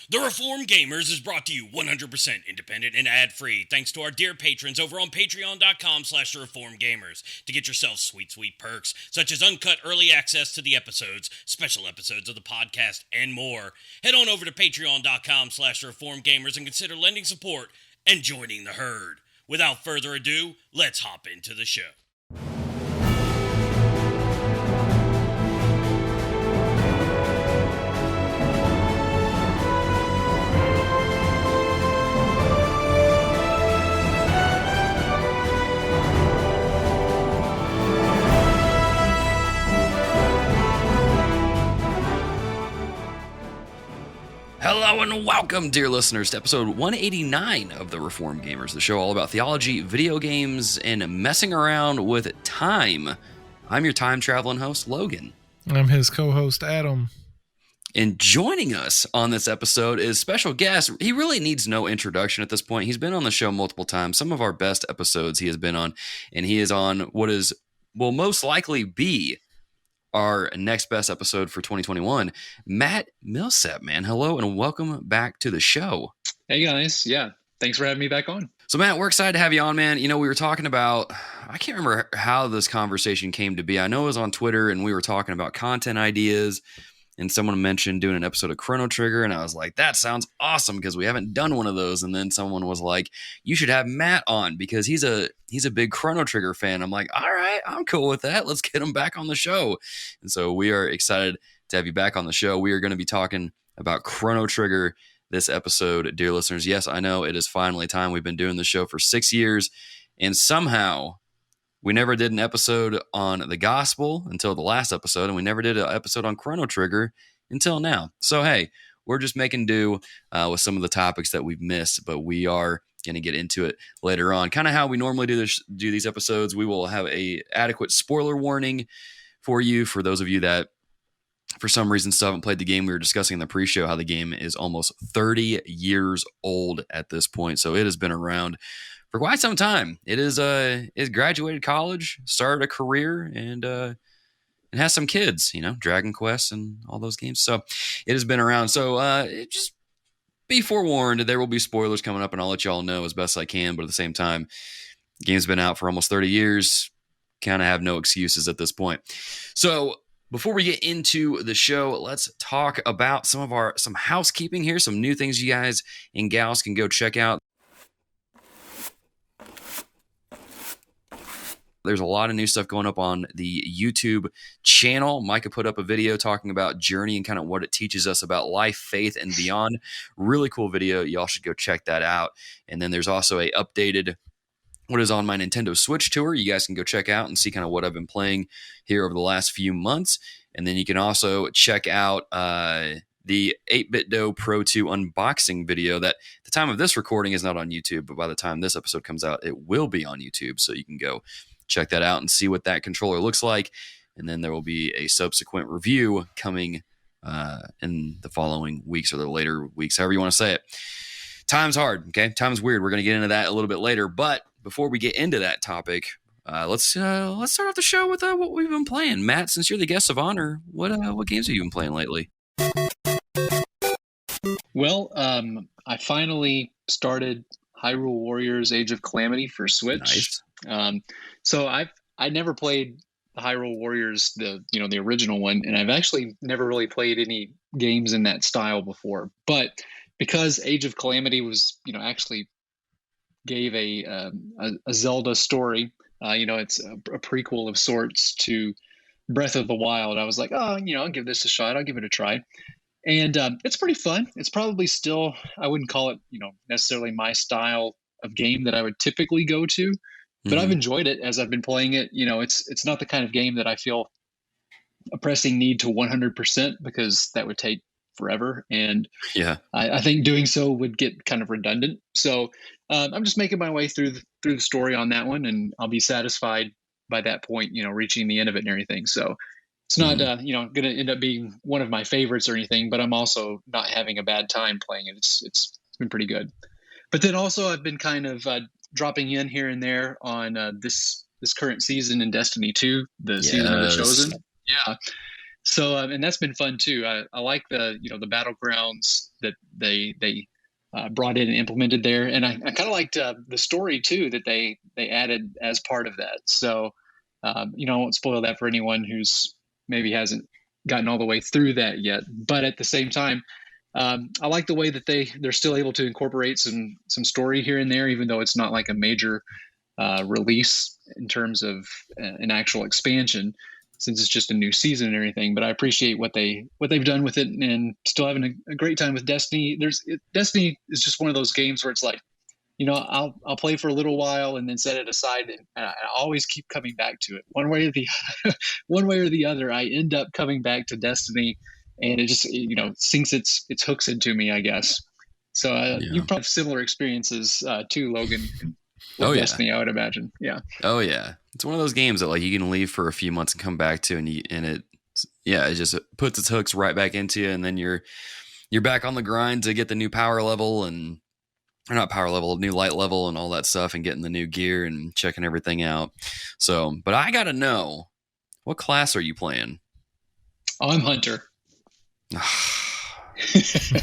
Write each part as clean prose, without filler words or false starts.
The Reformed Gamers is brought to you 100% independent and ad-free thanks to our dear patrons over on patreon.com/thereformedgamers to get yourself sweet, sweet perks such as uncut early access to the episodes, special episodes of the podcast, and more. Head on over to patreon.com/theformedgamers and consider lending support and joining the herd. Without further ado, let's hop into the show. Hello and welcome, dear listeners, to episode 189 of The Reformed Gamers, the show all about theology, video games, and messing around with time. I'm your time-traveling host, Logan. I'm his co-host, Adam. And joining us on this episode is special guest. He really needs no introduction at this point. He's been on the show multiple times. Some of our best episodes he has been on, and he is on what will most likely be our next best episode for 2021, Matt Millsap, man. Hello and welcome back to the show. Hey guys. Yeah. Thanks for having me back on. So Matt, we're excited to have you on, man. You know, we were talking about, I can't remember how this conversation came to be. I know it was on Twitter and we were talking about content ideas and someone mentioned doing an episode of Chrono Trigger. And I was like, that sounds awesome because we haven't done one of those. And then someone was like, you should have Matt on because he's a big Chrono Trigger fan. I'm like, all right, I'm cool with that. Let's get him back on the show. And so we are excited to have you back on the show. We are going to be talking about Chrono Trigger this episode, dear listeners. Yes, I know it is finally time. We've been doing the show for 6 years and somehow we never did an episode on the gospel until the last episode, and we never did an episode on Chrono Trigger until now. So, hey, we're just making do with some of the topics that we've missed, but we are going to get into it later on. Kind of how we normally do these episodes. We will have a adequate spoiler warning for you, for those of you that for some reason still haven't played the game. We were discussing in the pre-show how the game is almost 30 years old at this point, so it has been around for quite some time. It graduated college, started a career, and has some kids, you know, Dragon Quest and all those games. So it has been around. So just be forewarned, there will be spoilers coming up, and I'll let you all know as best I can. But at the same time, the game's been out for almost 30 years. Kind of have no excuses at this point. So before we get into the show, let's talk about some housekeeping here, some new things you guys and gals can go check out. There's a lot of new stuff going up on the YouTube channel. Micah put up a video talking about Journey and kind of what it teaches us about life, faith, and beyond. Really cool video. Y'all should go check that out. And then there's also a updated what is on my Nintendo Switch tour. You guys can go check out and see kind of what I've been playing here over the last few months. And then you can also check out the 8-Bit Dough Pro 2 unboxing video that at the time of this recording is not on YouTube, but by the time this episode comes out, it will be on YouTube. So you can go check that out and see what that controller looks like. And then there will be a subsequent review coming in the following weeks or the later weeks, however you want to say it. Time's hard, okay? Time's weird. We're going to get into that a little bit later. But before we get into that topic, let's start off the show with what we've been playing. Matt, since you're the guest of honor, what games have you been playing lately? Well, I finally started Hyrule Warriors Age of Calamity for Switch. Nice. So I never played Hyrule Warriors, the original one, and I've actually never really played any games in that style before. But because Age of Calamity was, actually gave a Zelda story, it's a prequel of sorts to Breath of the Wild. I was like, I'll give this a shot. I'll give it a try. And it's pretty fun. It's probably still, I wouldn't call it, necessarily my style of game that I would typically go to. But I've enjoyed it as I've been playing it. It's not the kind of game that I feel a pressing need to 100% because that would take forever. And yeah, I think doing so would get kind of redundant. So I'm just making my way through the story on that one, and I'll be satisfied by that point, reaching the end of it and everything. So it's not, going to end up being one of my favorites or anything, but I'm also not having a bad time playing it. It's been pretty good. But then also I've been kind of dropping in here and there on this current season in Destiny 2, the season of the Chosen. Yeah. So and that's been fun too. I like the the battlegrounds that they brought in and implemented there, and I kind of liked the story too that they added as part of that. So I won't spoil that for anyone who's maybe hasn't gotten all the way through that yet. But at the same time, I like the way that they're still able to incorporate some story here and there, even though it's not like a major release in terms of an actual expansion, since it's just a new season and everything. But I appreciate what they've done with it, and still having a great time with Destiny. Destiny is just one of those games where it's like, I'll play for a little while and then set it aside, and I always keep coming back to it. One way or the other, I end up coming back to Destiny, and it just sinks its hooks into me, I guess. So you probably have similar experiences too, Logan. With Destiny, I would imagine. Yeah. Oh yeah, it's one of those games that like you can leave for a few months and come back to, and it just puts its hooks right back into you, and then you're back on the grind to get the new power level and. Or not power level, new light level and all that stuff, and getting the new gear and checking everything out. So, but I got to know, what class are you playing? Oh, I'm Hunter. All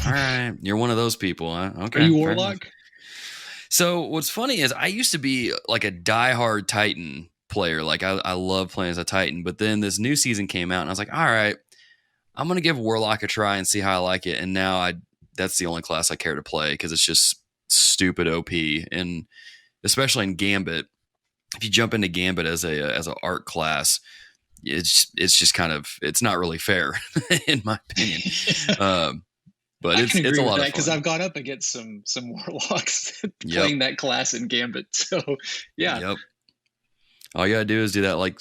right. You're one of those people, huh? Okay. Are you Warlock? So what's funny is I used to be like a diehard Titan player. Like I love playing as a Titan, but then this new season came out and I was like, all right, I'm going to give Warlock a try and see how I like it. And now that's the only class I care to play because it's just stupid OP, and especially in Gambit, if you jump into Gambit as a arc class, it's just kind of, it's not really fair in my opinion. But it's a lot of fun because I've gone up against some Warlocks playing that class in Gambit. So yeah. Yep. All you gotta do is do that, like,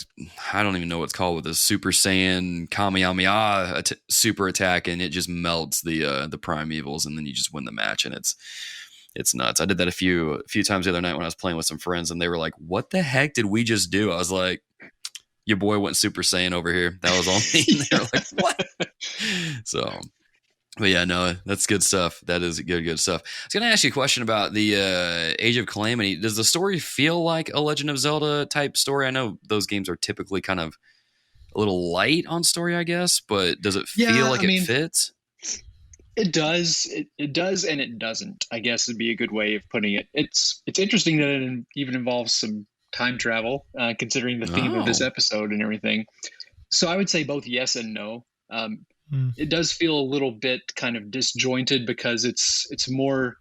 I don't even know what's called, with a Super Saiyan Kamehameha super attack, and it just melts the Primevals, and then you just win the match, and it's nuts. I did that a few times the other night when I was playing with some friends, and they were like, "What the heck did we just do?" I was like, "Your boy went Super Saiyan over here. That was all me." And they were like, "What?" So, but yeah, no, that's good stuff. That is good stuff. I was going to ask you a question about the Age of Calamity. Does the story feel like a Legend of Zelda type story? I know those games are typically kind of a little light on story, I guess, but does it feel like it fits? It does. It does, and it doesn't, I guess would be a good way of putting it. It's interesting that it even involves some time travel, considering the theme of this episode and everything. So I would say both yes and no. It does feel a little bit kind of disjointed because it's more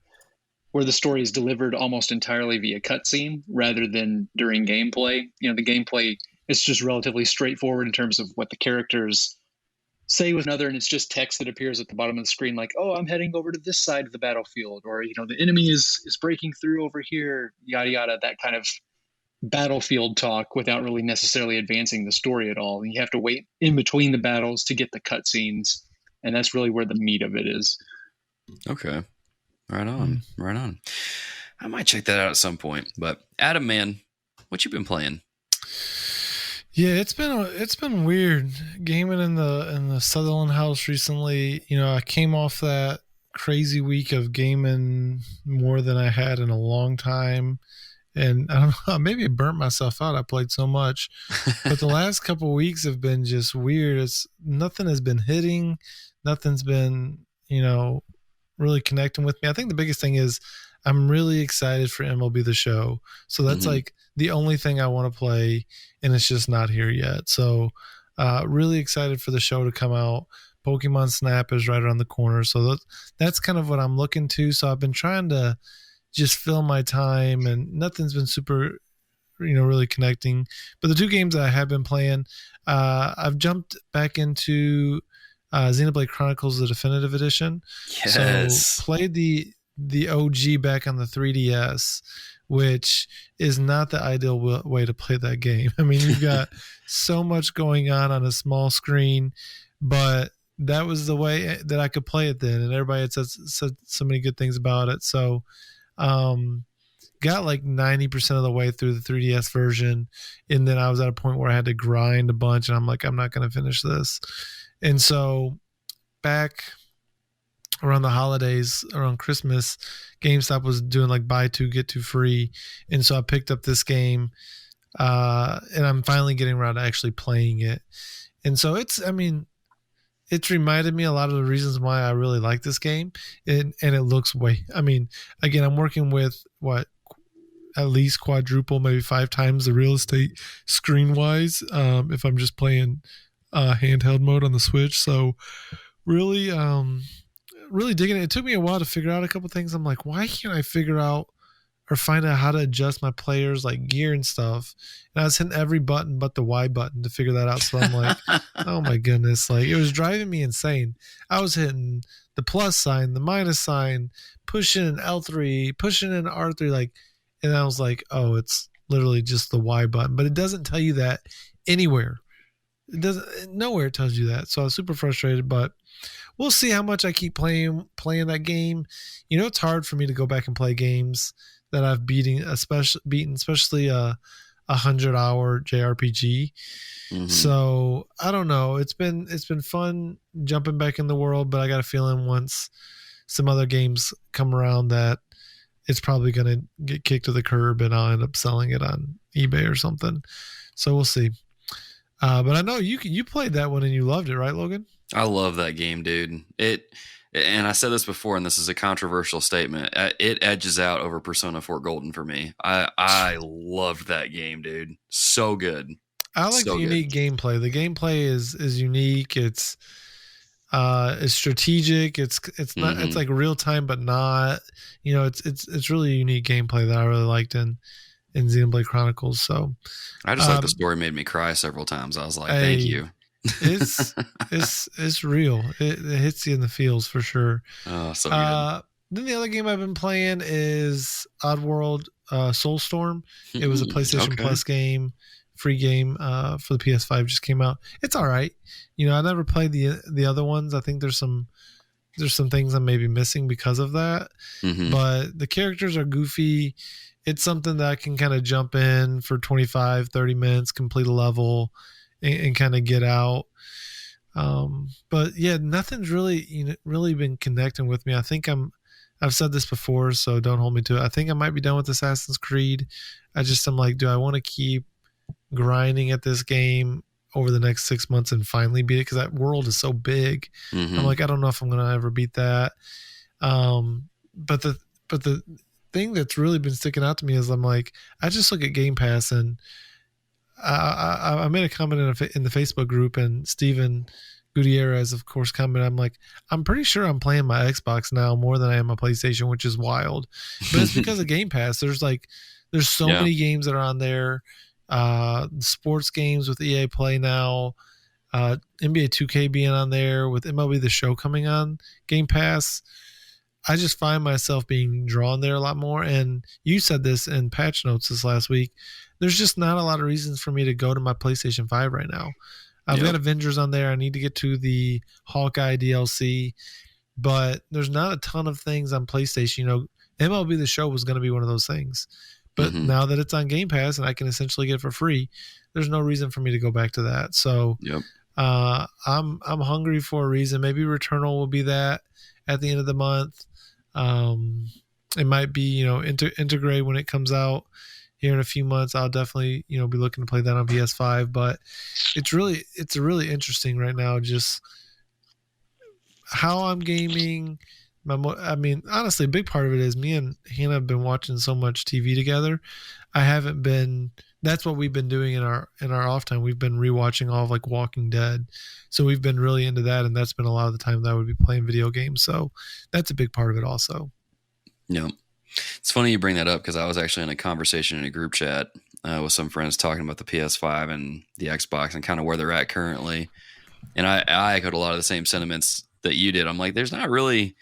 where the story is delivered almost entirely via cutscene rather than during gameplay. The gameplay is just relatively straightforward in terms of what the characters say with another, and it's just text that appears at the bottom of the screen like, "Oh, I'm heading over to this side of the battlefield," or the enemy is breaking through over here, yada yada, that kind of battlefield talk without really necessarily advancing the story at all. And you have to wait in between the battles to get the cutscenes, and that's really where the meat of it is. Okay. Right on. Right on. I might check that out at some point. But Adam, man, what you been playing? Yeah, it's been weird gaming in the Sutherland house recently. I came off that crazy week of gaming more than I had in a long time, and I don't know, maybe I burnt myself out. I played so much, but the last couple of weeks have been just weird. Nothing has been hitting, nothing's been really connecting with me. I think the biggest thing is I'm really excited for MLB The Show, so that's like the only thing I want to play, and it's just not here yet. So really excited for the show to come out. Pokemon Snap is right around the corner, so that's kind of what I'm looking to. So I've been trying to just fill my time, and nothing's been super really connecting. But the two games that I have been playing, I've jumped back into Xenoblade Chronicles, the definitive edition. Yes. So played the OG back on the 3DS, which is not the ideal way to play that game. I mean, you've got so much going on a small screen, but that was the way that I could play it then, and everybody had said so many good things about it. So got like 90% of the way through the 3DS version, and then I was at a point where I had to grind a bunch, and I'm like, I'm not going to finish this. And so back around the holidays, around Christmas, GameStop was doing like buy two, get two free. And so I picked up this game, and I'm finally getting around to actually playing it. And so it's reminded me a lot of the reasons why I really like this game. And it looks I mean, again, I'm working with at least quadruple, maybe 5 times the real estate screen wise. If I'm just playing handheld mode on the Switch. So really, really digging it. It took me a while to figure out a couple things. I'm like, why can't I figure out or find out how to adjust my players like gear and stuff? And I was hitting every button but the Y button to figure that out. So I'm like, oh my goodness, like it was driving me insane. I was hitting the plus sign, the minus sign, pushing an L3, pushing an R3, like, and I was like, oh, it's literally just the Y button, but it doesn't tell you that anywhere. It doesn't, nowhere it tells you that. So I was super frustrated, but we'll see how much I keep playing that game. You know, it's hard for me to go back and play games that I've beaten, especially a 100-hour JRPG. Mm-hmm. So I don't know. It's been fun jumping back in the world, but I got a feeling once some other games come around that it's probably going to get kicked to the curb and I'll end up selling it on eBay or something. So we'll see. But I know you played that one and you loved it, right, Logan? I love that game, dude. And I said this before, and this is a controversial statement. It edges out over Persona 4 Golden for me. I loved that game, dude. So good. I like the unique gameplay. The gameplay is unique. It's strategic. It's not. Mm-hmm. It's like real time, but not. You know, it's really a unique gameplay that I really liked in Xenoblade Chronicles. So I just like the story made me cry several times. I was like, thank you. It's real. It hits you in the feels for sure. Oh, so good. Then the other game I've been playing is Oddworld Soulstorm. It was a PlayStation Plus game, free game for the PS5. Just came out. It's all right. You know, I never played the other ones. I think there's some things I'm maybe missing because of that. Mm-hmm. But the characters are goofy. It's something that I can kind of jump in for 25, 30 minutes, complete a level, and kind of get out. But yeah, nothing's really been connecting with me. I think I've said this before, so don't hold me to it. I think I might be done with Assassin's Creed. I'm like, do I want to keep grinding at this game over the next 6 months and finally beat it? Because that world is so big. Mm-hmm. I'm like, I don't know if I'm going to ever beat that. But the thing that's really been sticking out to me is I'm like, I just look at Game Pass and I made a comment in the Facebook group, and Steven Gutierrez, of course, commented. I'm like, I'm pretty sure I'm playing my Xbox now more than I am my PlayStation, which is wild. But it's because of Game Pass. There's so many games that are on there. Sports games with EA Play now, NBA 2K being on there, with MLB The Show coming on Game Pass. I just find myself being drawn there a lot more. And you said this in patch notes this last week. There's just not a lot of reasons for me to go to my PlayStation 5 right now. I've got Avengers on there. I need to get to the Hawkeye DLC, but there's not a ton of things on PlayStation. You know, MLB The Show was going to be one of those things, but now that it's on Game Pass and I can essentially get it for free, there's no reason for me to go back to that. So I'm hungry for a reason. Maybe Returnal will be that at the end of the month. It might be, you know, integrate when it comes out here in a few months. I'll definitely, you know, be looking to play that on PS5, but it's really interesting right now, just how I'm gaming. I mean, honestly, a big part of it is me and Hannah have been watching so much TV together. That's what we've been doing in our off time. We've been rewatching all of like Walking Dead. So we've been really into that, and that's been a lot of the time that I would be playing video games. So that's a big part of it also. Yeah. It's funny you bring that up because I was actually in a conversation in a group chat with some friends talking about the PS5 and the Xbox and kind of where they're at currently. And I echoed a lot of the same sentiments that you did. I'm like, there's not really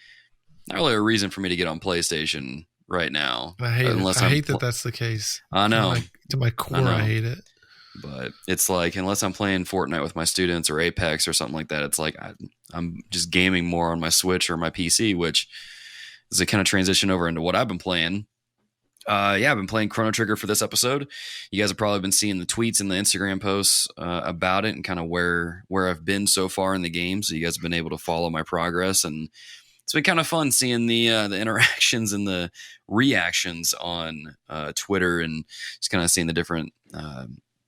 a reason for me to get on PlayStation right now. I hate that that's the case. I know. To my core, I hate it. But it's like, unless I'm playing Fortnite with my students or Apex or something like that, it's like I'm just gaming more on my Switch or my PC, which is a kind of transition over into what I've been playing. I've been playing Chrono Trigger for this episode. You guys have probably been seeing the tweets and the Instagram posts about it and kind of where I've been so far in the game. So you guys have been able to follow my progress, and it's been kind of fun seeing the interactions and the reactions on Twitter, and just kind of seeing the different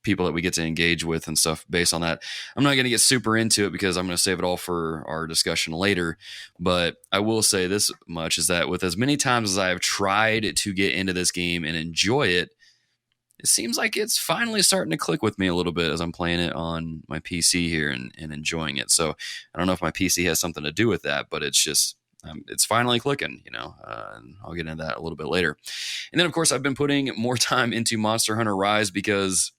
people that we get to engage with and stuff based on that. I'm not going to get super into it because I'm going to save it all for our discussion later. But I will say this much is that with as many times as I have tried to get into this game and enjoy it, it seems like it's finally starting to click with me a little bit as I'm playing it on my PC here and enjoying it. So I don't know if my PC has something to do with that, but it's just, it's finally clicking, and I'll get into that a little bit later. And then, of course, I've been putting more time into Monster Hunter Rise because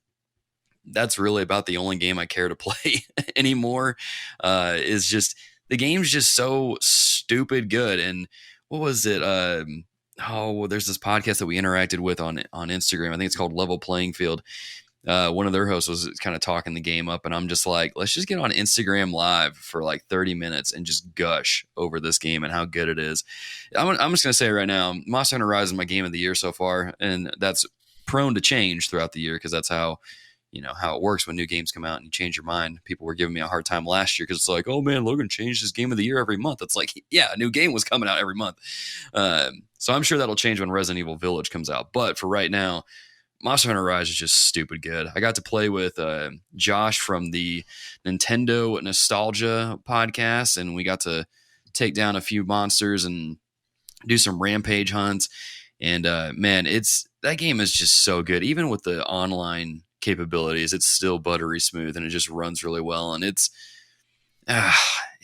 that's really about the only game I care to play anymore. Is just, the game's just so stupid good. And what was it? There's this podcast that we interacted with on Instagram. I think it's called Level Playing Field. One of their hosts was kind of talking the game up, and I'm just like, let's just get on Instagram Live for like 30 minutes and just gush over this game and how good it is. I'm just going to say right now, Monster Hunter Rise is my game of the year so far, and that's prone to change throughout the year because that's how it works when new games come out and you change your mind. People were giving me a hard time last year because it's like, oh man, Logan changed his game of the year every month. It's like, yeah, a new game was coming out every month. So I'm sure that'll change when Resident Evil Village comes out. But for right now, Monster Hunter Rise is just stupid good. I got to play with Josh from the Nintendo Nostalgia podcast, and we got to take down a few monsters and do some rampage hunts. And man, that game is just so good. Even with the online capabilities, it's still buttery smooth, and it just runs really well. And it's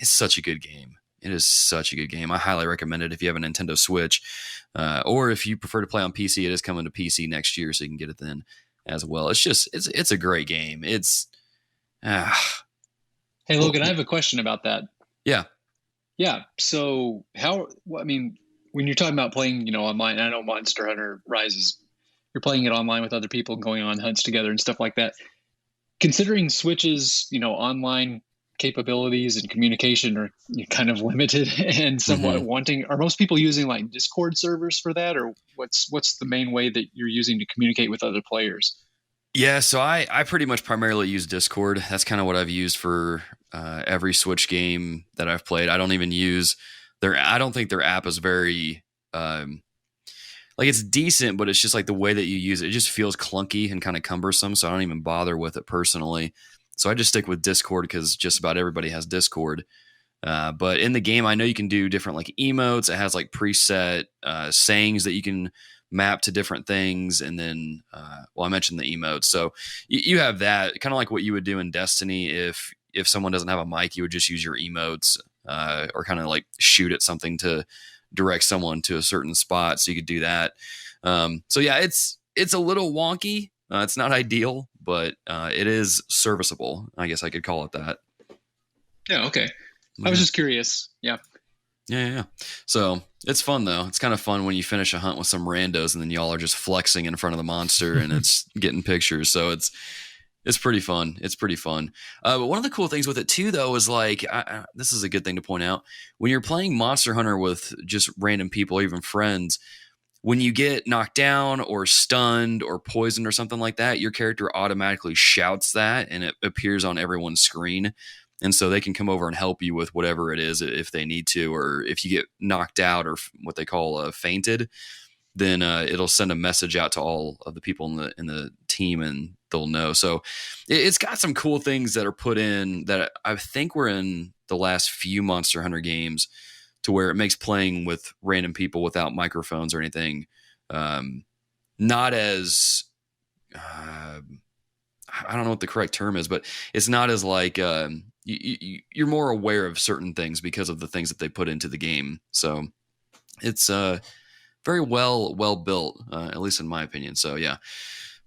such a good game. It is such a good game. I highly recommend it if you have a Nintendo Switch, or if you prefer to play on PC. It is coming to PC next year, so you can get it then as well. It's a great game. Hey Logan, I have a question about that. Yeah. So when you're talking about playing, online, I know Monster Hunter Rises, you're playing it online with other people, going on hunts together and stuff like that. Considering Switch's, online capabilities and communication are kind of limited and somewhat wanting, are most people using like Discord servers for that, or what's the main way that you're using to communicate with other players? Yeah, so I pretty much primarily use Discord. That's kind of what I've used for every Switch game that I've played. I don't even use I don't think their app is very it's decent, but it's just like the way that you use it just feels clunky and kind of cumbersome, so I don't even bother with it personally. So I just stick with Discord because just about everybody has Discord. But in the game, I know you can do different like emotes. It has like preset sayings that you can map to different things. And then, I mentioned the emotes. So you have that kind of like what you would do in Destiny. If someone doesn't have a mic, you would just use your emotes or kind of like shoot at something to direct someone to a certain spot. So you could do that. So yeah, it's a little wonky. It's not ideal, but it is serviceable. I guess I could call it that. Yeah, okay. I was just curious. Yeah. Yeah. So it's fun, though. It's kind of fun when you finish a hunt with some randos and then y'all are just flexing in front of the monster and it's getting pictures. So it's pretty fun. It's pretty fun. But one of the cool things with it, too, though, is like, this is a good thing to point out. When you're playing Monster Hunter with just random people, even friends, when you get knocked down or stunned or poisoned or something like that, your character automatically shouts that and it appears on everyone's screen. And so they can come over and help you with whatever it is if they need to, or if you get knocked out or what they call fainted, then it'll send a message out to all of the people in the team and they'll know. So it's got some cool things that are put in that I think were in the last few Monster Hunter games, to where it makes playing with random people without microphones or anything not as I don't know what the correct term is, but it's not as like you're more aware of certain things because of the things that they put into the game. So it's very well built, at least in my opinion. So yeah,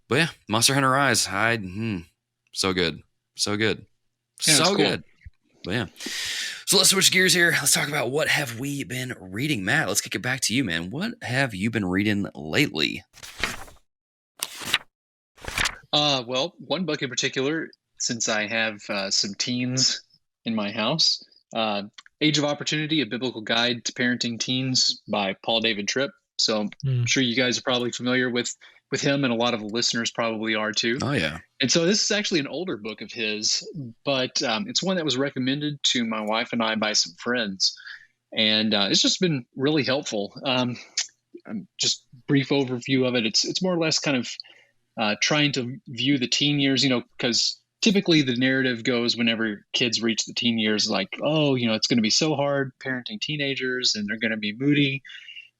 but yeah, Monster Hunter Rise, so good, yeah, so cool. good. But yeah. So let's switch gears here. Let's talk about what have we been reading. Matt, let's kick it back to you, man. What have you been reading lately? Well, one book in particular, since I have some teens in my house, Age of Opportunity, A Biblical Guide to Parenting Teens by Paul David Tripp. So I'm sure you guys are probably familiar with him, and a lot of the listeners probably are too. Oh, yeah. And so this is actually an older book of his, but it's one that was recommended to my wife and I by some friends. And it's just been really helpful. Just brief overview of it. It's more or less kind of trying to view the teen years, because typically the narrative goes whenever kids reach the teen years, like, oh, it's going to be so hard parenting teenagers, and they're going to be moody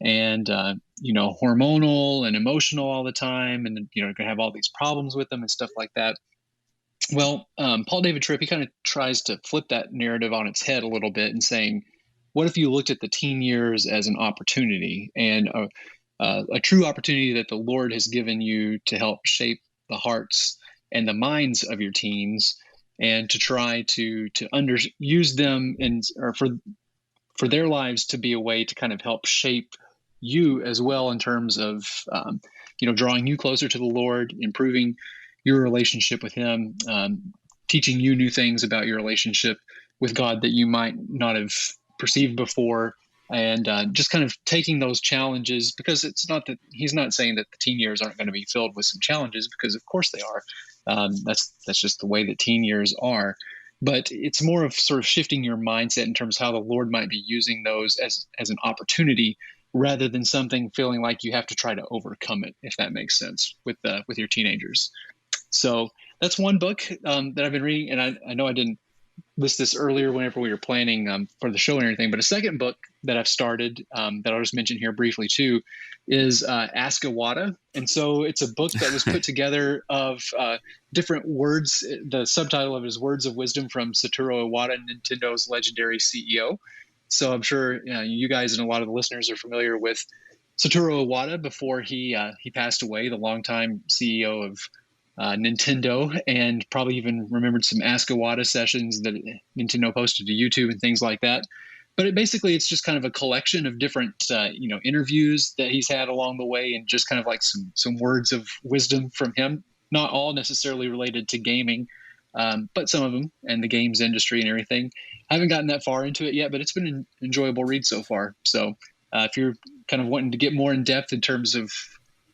and, hormonal and emotional all the time. And, going to have all these problems with them and stuff like that. Well, Paul David Tripp, he kind of tries to flip that narrative on its head a little bit and saying, what if you looked at the teen years as an opportunity and a true opportunity that the Lord has given you to help shape the hearts and the minds of your teens, and to try to use them or for their lives to be a way to kind of help shape you as well, in terms of drawing you closer to the Lord, improving your relationship with Him, teaching you new things about your relationship with God that you might not have perceived before. And just kind of taking those challenges, because it's not that he's not saying that the teen years aren't going to be filled with some challenges, because of course they are. That's just the way that teen years are. But it's more of sort of shifting your mindset in terms of how the Lord might be using those as an opportunity, rather than something feeling like you have to try to overcome it, if that makes sense, with your teenagers. So that's one book that I've been reading, and I know I didn't list this earlier whenever we were planning for the show and everything, but a second book that I've started that I'll just mention here briefly too is Ask Iwata. And so it's a book that was put together of different words. The subtitle of it is Words of Wisdom from Satoru Iwata, Nintendo's legendary CEO. So I'm sure you guys and a lot of the listeners are familiar with Satoru Iwata before he passed away, the longtime CEO of Nintendo, and probably even remembered some Ask Iwata sessions that Nintendo posted to YouTube and things like that. But it's just kind of a collection of different interviews that he's had along the way, and just kind of like some words of wisdom from him, not all necessarily related to gaming, but some of them, and the games industry and everything. I haven't gotten that far into it yet, but it's been an enjoyable read so far. So if you're kind of wanting to get more in depth in terms of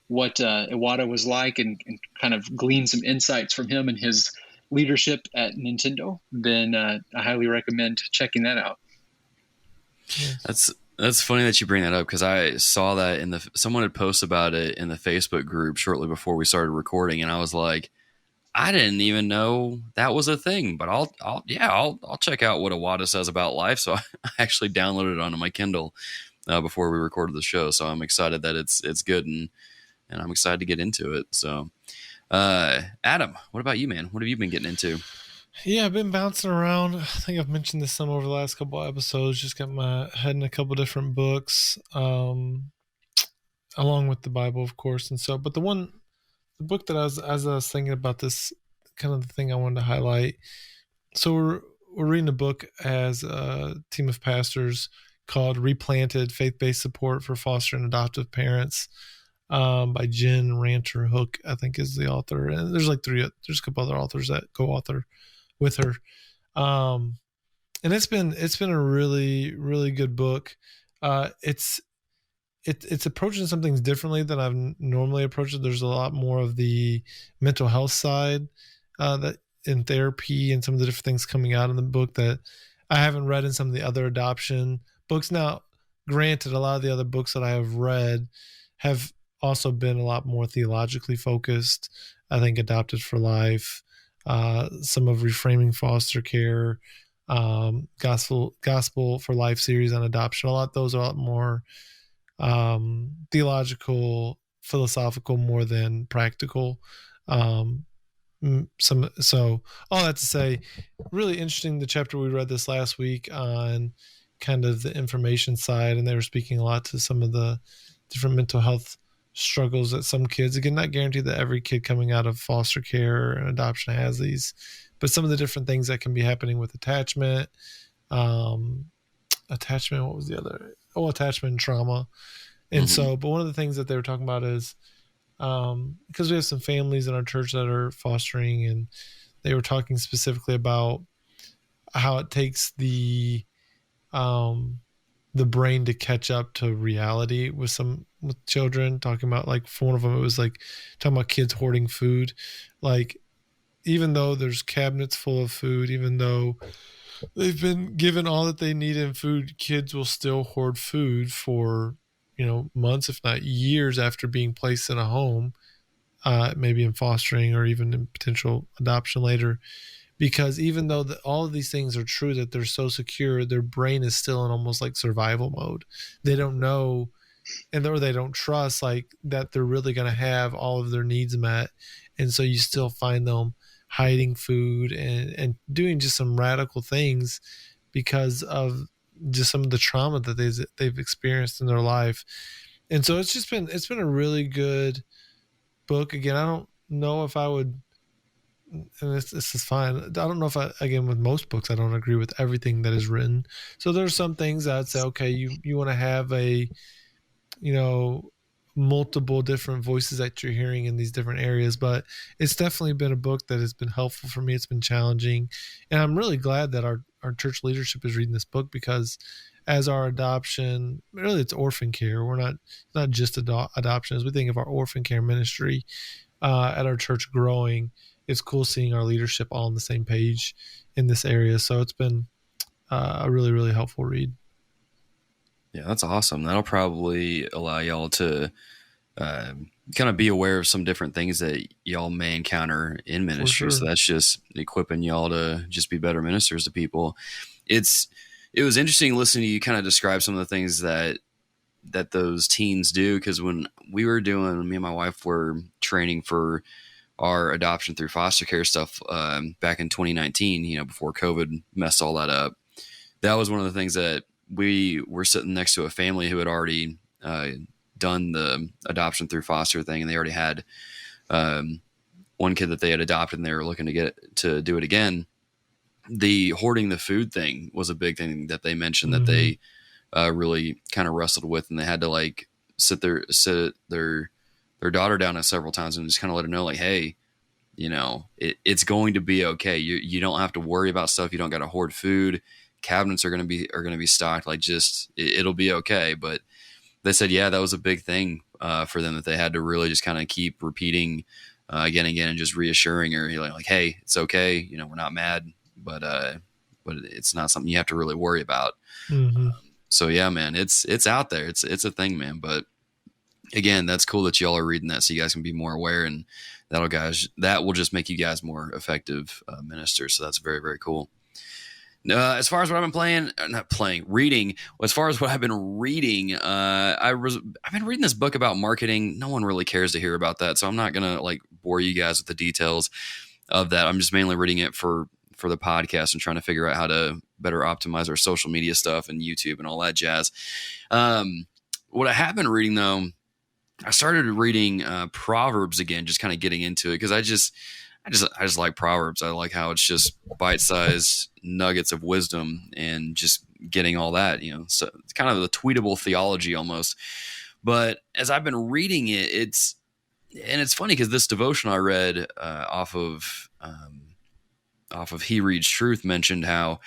what Iwata was like, and kind of glean some insights from him and his leadership at Nintendo, then I highly recommend checking that out. That's funny that you bring that up, because I saw that someone had posted about it in the Facebook group shortly before we started recording, and I was like, I didn't even know that was a thing, but I'll check out what Iwata says about life. So I actually downloaded it onto my Kindle before we recorded the show. So I'm excited that it's good, and I'm excited to get into it. So, Adam, what about you, man? What have you been getting into? Yeah, I've been bouncing around. I think I've mentioned this some over the last couple of episodes. Just got my head in a couple different books, along with the Bible, of course. And so, but the book that as I was thinking about this, kind of the thing I wanted to highlight. So we're reading a book as a team of pastors called Replanted: Faith-Based Support for Foster and Adoptive Parents, by Jen Ranter Hook, I think is the author. And there's a couple other authors that co-author with her. And it's been a really, really good book. It's approaching some things differently than I've normally approached it. There's a lot more of the mental health side that in therapy, and some of the different things coming out in the book that I haven't read in some of the other adoption books. Now, granted, a lot of the other books that I have read have also been a lot more theologically focused. I think Adopted for Life, some of Reframing Foster Care, Gospel for Life series on adoption. Those are a lot more theological, philosophical more than practical. So all that to say, really interesting, the chapter we read this last week on kind of the information side, and they were speaking a lot to some of the different mental health struggles that some kids, again, not guaranteed that every kid coming out of foster care and adoption has these, but some of the different things that can be happening with attachment, what was the other? Attachment and trauma. And so, but one of the things that they were talking about is, because we have some families in our church that are fostering, and they were talking specifically about how it takes the brain to catch up to reality with children. Talking about, like, for one of them, it was like talking about kids hoarding food. Like, even though there's cabinets full of food, even though they've been given all that they need in food, kids will still hoard food for, months, if not years after being placed in a home. maybe in fostering or even in potential adoption later. Because even though all of these things are true, that they're so secure, their brain is still in almost like survival mode. They don't know, or they don't trust like that they're really going to have all of their needs met. And so you still find them hiding food and doing just some radical things because of just some of the trauma that they've experienced in their life. And so it's been a really good book. Again, I don't know if I would, and this is fine. I don't know if again, with most books, I don't agree with everything that is written. So there's some things I'd say, okay, you want to have multiple different voices that you're hearing in these different areas, but it's definitely been a book that has been helpful for me. It's been challenging, and I'm really glad that our church leadership is reading this book, because as our adoption, really it's orphan care. We're not just adoption. As we think of our orphan care ministry at our church growing, it's cool seeing our leadership all on the same page in this area. So it's been a really, really helpful read. Yeah, that's awesome. That'll probably allow y'all to kind of be aware of some different things that y'all may encounter in ministry. Sure. So that's just equipping y'all to just be better ministers to people. It was interesting listening to you kind of describe some of the things that those teens do, because when me and my wife were training for our adoption through foster care stuff back in 2019, before COVID messed all that up. That was one of the things that we were sitting next to a family who had already done the adoption through foster thing, and they already had one kid that they had adopted, and they were looking to get to do it again. The hoarding the food thing was a big thing that they mentioned that they really kind of wrestled with, and they had to like sit their daughter down several times and just kind of let her know, like, hey, it's going to be okay. You don't have to worry about stuff. You don't got to hoard food. Cabinets are going to be stocked. Like, just it'll be okay. But they said, yeah, that was a big thing for them, that they had to really just kind of keep repeating again and again, and just reassuring her, like, hey, it's okay. We're not mad, but it's not something you have to really worry about. So yeah, man, it's out there. It's a thing, man. But again, that's cool that y'all are reading that, so you guys can be more aware, and that will just make you guys more effective ministers. So that's very, very cool. As far as what I've been reading. As far as what I've been reading, I've been reading this book about marketing. No one really cares to hear about that, so I'm not gonna like bore you guys with the details of that. I'm just mainly reading it for the podcast and trying to figure out how to better optimize our social media stuff and YouTube and all that jazz. What I have been reading though, I started reading Proverbs again, just kind of getting into it, because I just like Proverbs. I like how it's just bite-sized nuggets of wisdom and just getting all that, so it's kind of the tweetable theology almost. But as I've been reading it, it's funny because this devotional I read off of He Reads Truth mentioned how,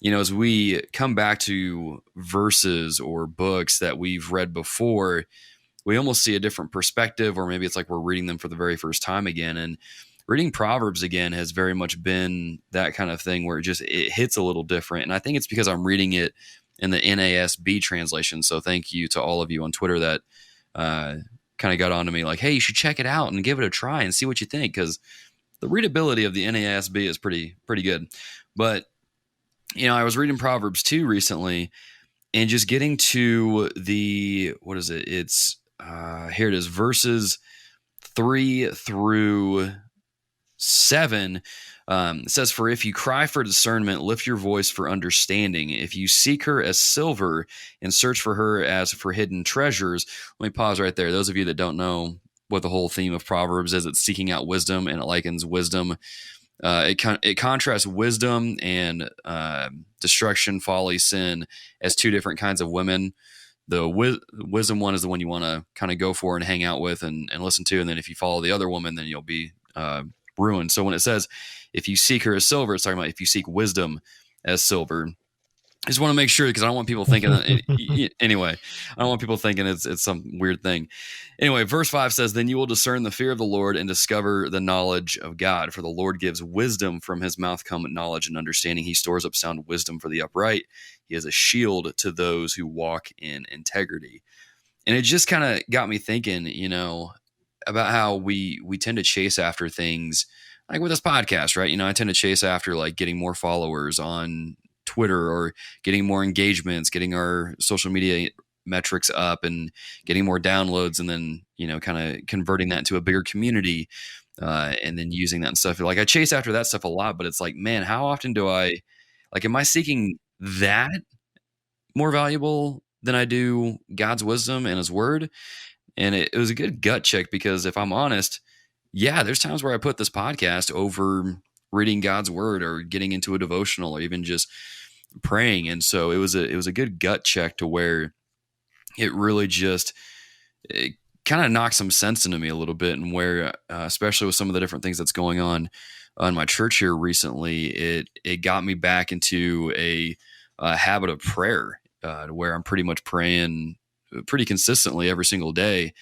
as we come back to verses or books that we've read before, we almost see a different perspective, or maybe it's like we're reading them for the very first time again. And reading Proverbs again has very much been that kind of thing where it hits a little different. And I think it's because I'm reading it in the NASB translation. So thank you to all of you on Twitter that kind of got onto me like, hey, you should check it out and give it a try and see what you think, because the readability of the NASB is pretty good. But, I was reading Proverbs 2 recently, and just getting to what is it? It's here it is, verses 3 through 7. It says, for if you cry for discernment, lift your voice for understanding. If you seek her as silver and search for her as for hidden treasures. Let me pause right there. Those of you that don't know what the whole theme of Proverbs is, it's seeking out wisdom, and it likens wisdom. It contrasts wisdom and destruction, folly, sin as two different kinds of women. The wisdom one is the one you want to kind of go for and hang out with and listen to. And then if you follow the other woman, then you'll be ruined. So when it says, if you seek her as silver, it's talking about if you seek wisdom as silver. I just want to make sure, because I don't want people thinking anyway, I don't want people thinking it's some weird thing. Anyway, verse 5 says, then you will discern the fear of the Lord and discover the knowledge of God. For the Lord gives wisdom, from his mouth come knowledge and understanding. He stores up sound wisdom for the upright. He is a shield to those who walk in integrity. And it just kind of got me thinking, about how we tend to chase after things like with this podcast, right? I tend to chase after like getting more followers on Twitter or getting more engagements, getting our social media metrics up and getting more downloads, and then, kind of converting that into a bigger community, and then using that and stuff. Like I chase after that stuff a lot, but it's like, man, how often do I, like, am I seeking that more valuable than I do God's wisdom and his word? And it was a good gut check, because if I'm honest, yeah, there's times where I put this podcast over reading God's word or getting into a devotional or even just praying. And so it was a good gut check to where it really just kind of knocked some sense into me a little bit, and where, especially with some of the different things that's going on my church here recently, it got me back into a habit of prayer, where I'm pretty much praying pretty consistently every single day,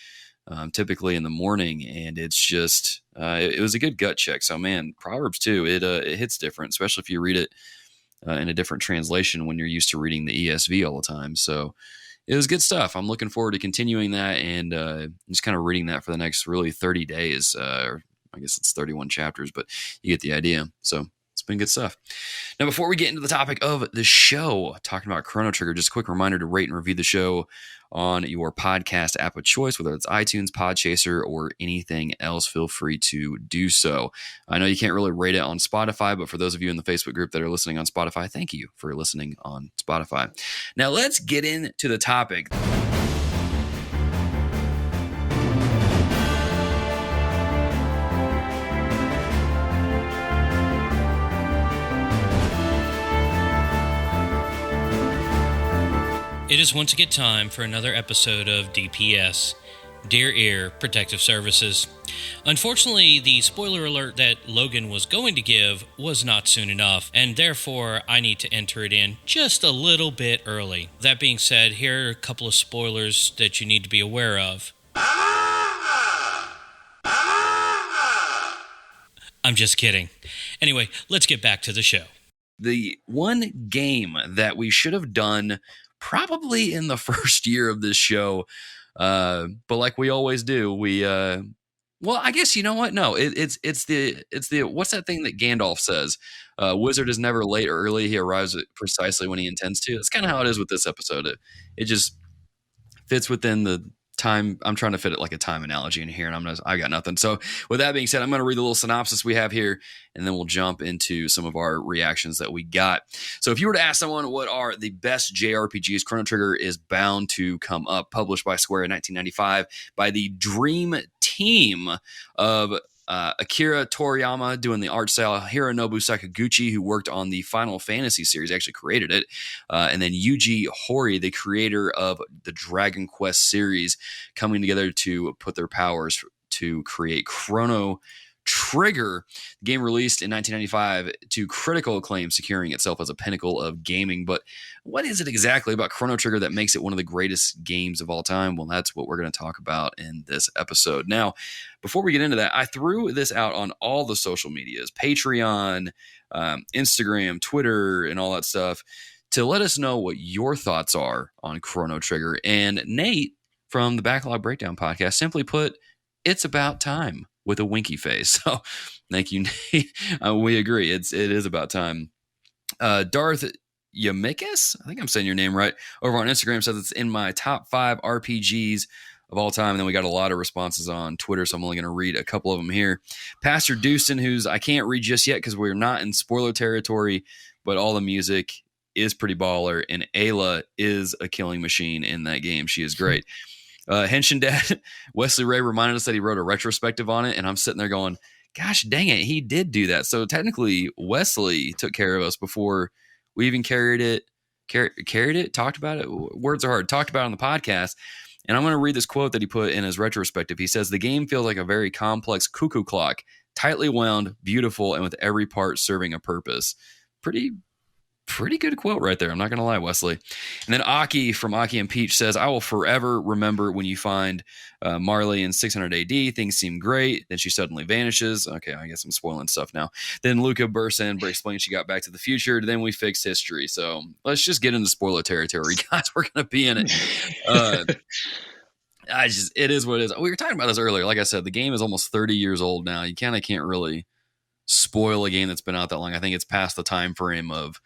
typically in the morning. And it's just, it was a good gut check. So man, Proverbs 2, it hits different, especially if you read it in a different translation when you're used to reading the ESV all the time. So it was good stuff. I'm looking forward to continuing that and just kind of reading that for the next really 30 days. Or I guess it's 31 chapters, but you get the idea. So it's been good stuff. Now, before we get into the topic of the show, talking about Chrono Trigger, just a quick reminder to rate and review the show on your podcast app of choice, whether it's iTunes, Podchaser, or anything else. Feel free to do so. I know you can't really rate it on Spotify, but for those of you in the Facebook group that are listening on Spotify, thank you for listening on Spotify. Now, let's get into the topic. It is once again time for another episode of DPS, Dear Ear Protective Services. Unfortunately, the spoiler alert that Logan was going to give was not soon enough, and therefore I need to enter it in just a little bit early. That being said, here are a couple of spoilers that you need to be aware of. I'm just kidding. Anyway, let's get back to the show. The one game that we should have done probably in the first year of this show, but like we always do, we well, I guess, you know what? No, it's the what's that thing that Gandalf says? Wizard is never late or early; he arrives precisely when he intends to. That's kind of how it is with this episode. It just fits within the time. I'm trying to fit it like a time analogy in here, and I got nothing. So with that being said, I'm going to read the little synopsis we have here, and then we'll jump into some of our reactions that we got. So if you were to ask someone what are the best JRPGs, Chrono Trigger is bound to come up. Published by Square in 1995 by the dream team of Akira Toriyama doing the art style, Hironobu Sakaguchi, who worked on the Final Fantasy series, actually created it, and then Yuji Horii, the creator of the Dragon Quest series, coming together to put their powers to create Chrono Trigger. The game released in 1995 to critical acclaim, securing itself as a pinnacle of gaming. But what is it exactly about Chrono Trigger that makes it one of the greatest games of all time? Well, that's what we're going to talk about in this episode. Now, before we get into that, I threw this out on all the social medias, Patreon, Instagram, Twitter, and all that stuff, to let us know what your thoughts are on Chrono Trigger. And Nate from the Backlog Breakdown podcast simply put, it's about time, with a winky face. So thank you, Nate. We agree. It is about time. Darth Yamikis, I think I'm saying your name right, over on Instagram says it's in my top 5 RPGs of all time. And then we got a lot of responses on Twitter, so I'm only going to read a couple of them here. Pastor Dustin, who's I can't read just yet because we're not in spoiler territory, but all the music is pretty baller, and Ayla is a killing machine in that game. She is great. Henshin Dad, Wesley Ray reminded us that he wrote a retrospective on it, and I'm sitting there going, gosh dang it, he did do that. So technically, Wesley took care of us before we even carried it, talked about it. Words are hard. Talked about it on the podcast. And I'm going to read this quote that he put in his retrospective. He says, the game feels like a very complex cuckoo clock, tightly wound, beautiful, and with every part serving a purpose. Pretty good quote right there. I'm not going to lie, Wesley. And then Aki from Aki and Peach says, I will forever remember when you find Marley in 600 AD. Things seem great. Then she suddenly vanishes. Okay, I guess I'm spoiling stuff now. Then Luca bursts in, explains she got back to the future. Then we fix history. So let's just get into spoiler territory, guys. We're going to be in it. it is what it is. We were talking about this earlier. Like I said, the game is almost 30 years old now. You kind of can't really spoil a game that's been out that long. I think it's past the time frame of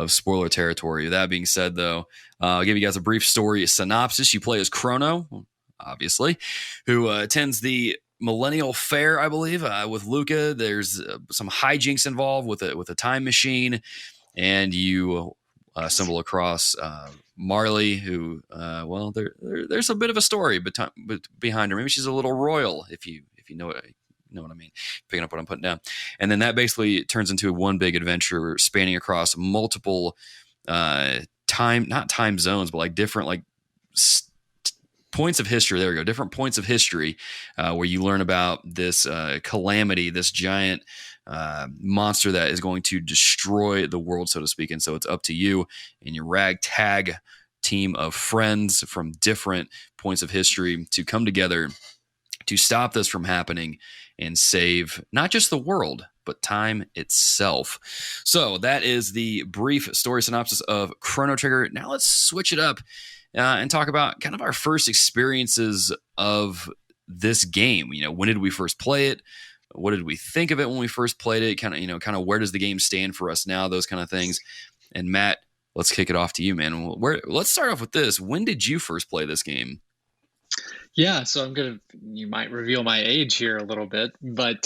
spoiler territory. That being said, though, I'll give you guys a brief story synopsis. You play as Chrono, obviously, who attends the Millennial Fair, I believe, with Luca. There's some hijinks involved with a time machine, and you stumble across Marley, who, there's a bit of a story behind her. Maybe she's a little royal, if you know it. You know what I mean? Picking up what I'm putting down. And then that basically turns into one big adventure spanning across multiple not time zones, but like different points of history. There we go. Different points of history where you learn about this calamity, this giant monster that is going to destroy the world, so to speak. And so it's up to you and your ragtag team of friends from different points of history to come together to stop this from happening and save not just the world, but time itself. So that is the brief story synopsis of Chrono Trigger. Now let's switch it up and talk about kind of our first experiences of this game. You know, when did we first play it? What did we think of it when we first played it? Kind of where does the game stand for us now? Those kind of things. And Matt, let's kick it off to you, man. Let's start off with this. When did you first play this game? Yeah, so you might reveal my age here a little bit, but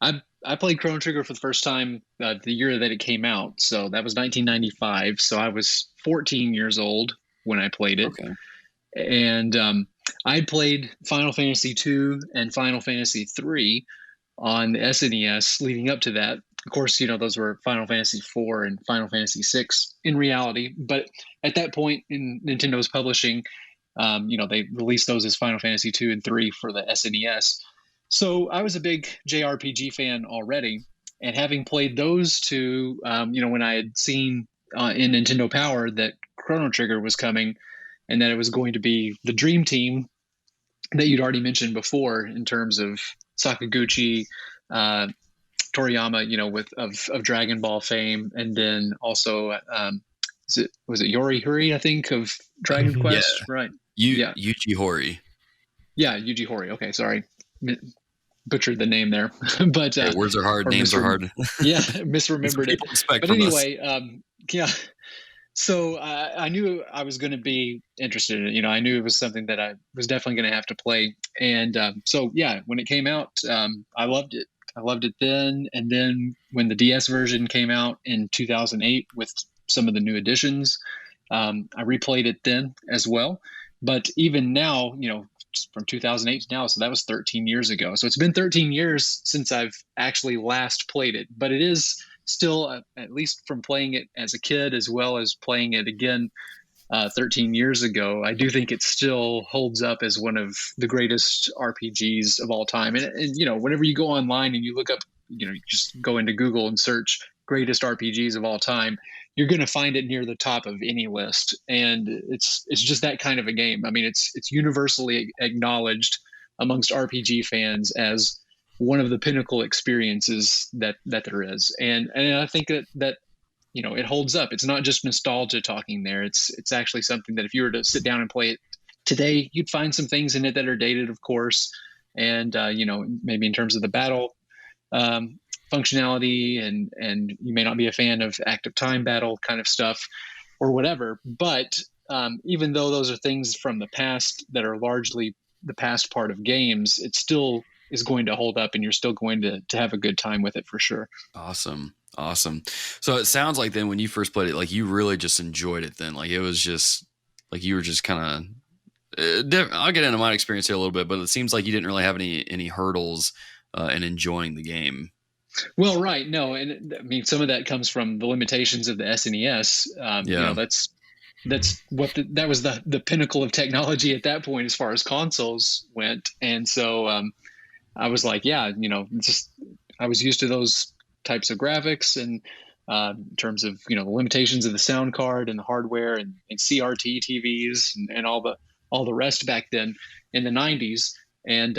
I played Chrono Trigger for the first time the year that it came out. So that was 1995. So I was 14 years old when I played it. Okay. And I played Final Fantasy II and Final Fantasy III on the SNES leading up to that. Of course, those were Final Fantasy IV and Final Fantasy VI in reality. But at that point in Nintendo's publishing, they released those as Final Fantasy 2 and 3 for the SNES. So I was a big JRPG fan already. And having played those two, when I had seen in Nintendo Power that Chrono Trigger was coming and that it was going to be the Dream Team that you'd already mentioned before in terms of Sakaguchi, Toriyama, of Dragon Ball fame. And then also, was it Yori Huri, I think, of Dragon Quest? Yeah. Right. Yuji Horii. Yeah, Yuji Horii. Okay, sorry. Butchered the name there. But words are hard, names are hard. Yeah, misremembered it. But anyway, yeah. So I knew I was going to be interested in it. I knew it was something that I was definitely going to have to play. And when it came out, I loved it. I loved it then. And then when the DS version came out in 2008 with some of the new additions, I replayed it then as well. But even now, from 2008 to now, so that was 13 years ago. So it's been 13 years since I've actually last played it. But it is still, at least from playing it as a kid as well as playing it again 13 years ago, I do think it still holds up as one of the greatest RPGs of all time. And whenever you go online and you look up, you just go into Google and search greatest RPGs of all time, you're going to find it near the top of any list. And it's just that kind of a game. I mean, it's universally acknowledged amongst RPG fans as one of the pinnacle experiences that there is. And I think that it holds up. It's not just nostalgia talking there. It's actually something that if you were to sit down and play it today, you'd find some things in it that are dated, of course. And, maybe in terms of the battle, functionality and you may not be a fan of active time battle kind of stuff or whatever, but even though those are things from the past that are largely the past part of games, it still is going to hold up and you're still going to have a good time with it for sure. Awesome. So it sounds like then when you first played it, like you really just enjoyed it then. Like it was just like you were just kind of I'll get into my experience here a little bit, but it seems like you didn't really have any hurdles in enjoying the game. Well, right. No. And I mean, some of that comes from the limitations of the SNES. That was the pinnacle of technology at that point, as far as consoles went. And so, I was like, I was used to those types of graphics and, in terms of, the limitations of the sound card and the hardware and CRT TVs and all the rest back then in the 90s. And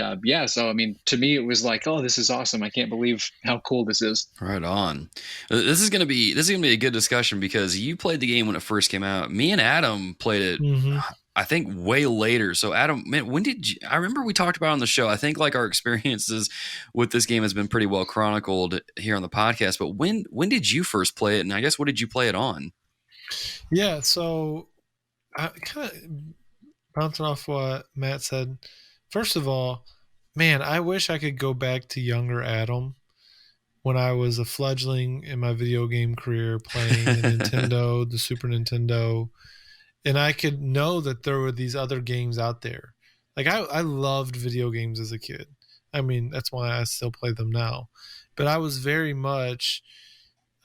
so I mean, to me, it was like, oh, this is awesome! I can't believe how cool this is. Right on. This is gonna be a good discussion because you played the game when it first came out. Me and Adam played it. I think way later. So Adam, man, when did you, I remember we talked about it on the show. I think like our experiences with this game has been pretty well chronicled here on the podcast. But when did you first play it? And I guess what did you play it on? Yeah, so I kind of bouncing off what Matt said. First of all, man, I wish I could go back to younger Adam when I was a fledgling in my video game career playing the Nintendo, the Super Nintendo, and I could know that there were these other games out there. Like I loved video games as a kid. I mean, that's why I still play them now. But I was very much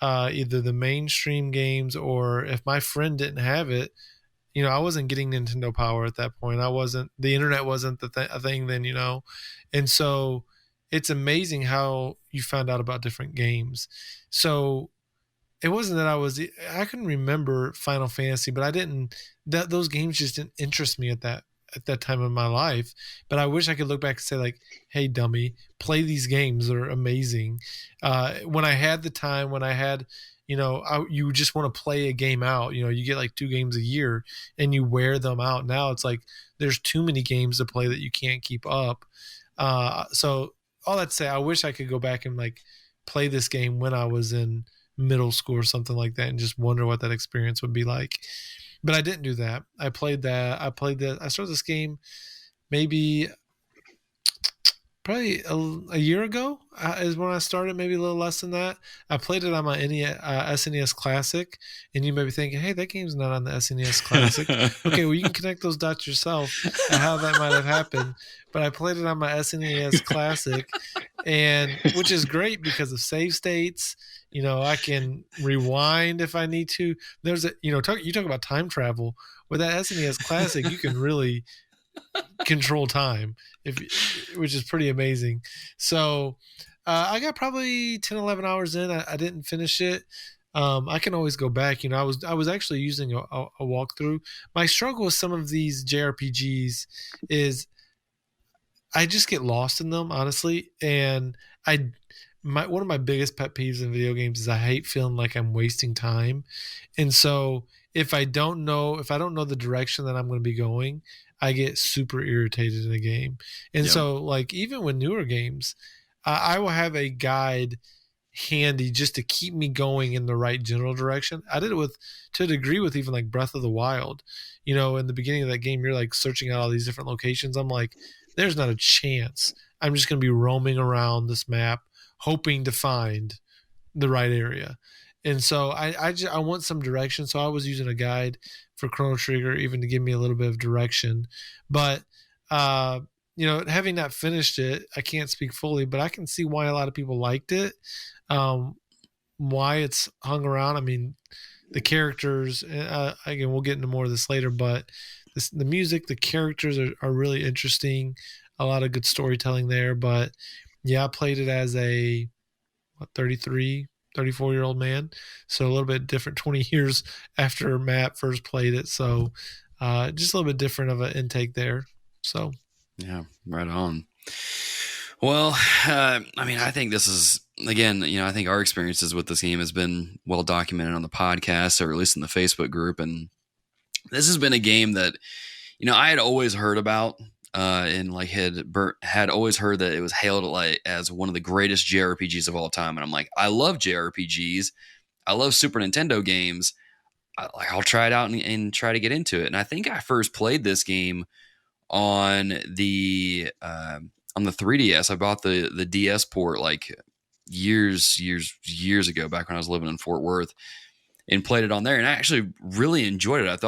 either the mainstream games, or if my friend didn't have it, I wasn't getting Nintendo Power at that point. The internet wasn't a thing then, and so it's amazing how you found out about different games. So it wasn't that I couldn't remember Final Fantasy, but those games just didn't interest me at that time of my life. But I wish I could look back and say like, hey, dummy, play these games. They're amazing. When I had the time, when I had, you just want to play a game out, you get like 2 games a year and you wear them out. Now it's like, there's too many games to play that you can't keep up. So all that to say, I wish I could go back and like play this game when I was in middle school or something like that and just wonder what that experience would be like. But I didn't do that. I started this game maybe probably a year ago is when I started, maybe a little less than that. I played it on my SNES Classic, and you may be thinking, hey, that game's not on the SNES Classic. Okay, well, you can connect those dots yourself and how that might have happened. But I played it on my SNES Classic, and which is great because of save states. I can rewind if I need to. There's you talk about time travel. With that SNES Classic, you can really control time, which is pretty amazing. So I got probably 10, 11 hours in. I didn't finish it. I can always go back. I was actually using a walkthrough. My struggle with some of these JRPGs is I just get lost in them, honestly. And one of my biggest pet peeves in video games is I hate feeling like I'm wasting time. And so if I don't know the direction that I'm going to be going, I get super irritated in a game. And so like even with newer games, I will have a guide handy just to keep me going in the right general direction. I did it to a degree with even like Breath of the Wild. In the beginning of that game, you're like searching out all these different locations. I'm like, there's not a chance I'm just going to be roaming around this map hoping to find the right area. And so I want some direction. So I was using a guide for Chrono Trigger even to give me a little bit of direction. But, having not finished it, I can't speak fully, but I can see why a lot of people liked it, why it's hung around. I mean, the characters, again, we'll get into more of this later, but the music, the characters are really interesting. A lot of good storytelling there. But, yeah, I played it as a 34-year-old man, so a little bit different 20 years after Matt first played it, so just a little bit different of an intake there. So yeah, right on. Well, I think this is, again, I think our experiences with this game has been well documented on the podcast, or at least in the Facebook group, and this has been a game that I had always heard about. And like had always heard that it was hailed like as one of the greatest JRPGs of all time, and I'm like, I love JRPGs, I love Super Nintendo games. I'll try it out and try to get into it. And I think I first played this game on the 3DS. I bought the DS port like years ago, back when I was living in Fort Worth, and played it on there, and I actually really enjoyed it.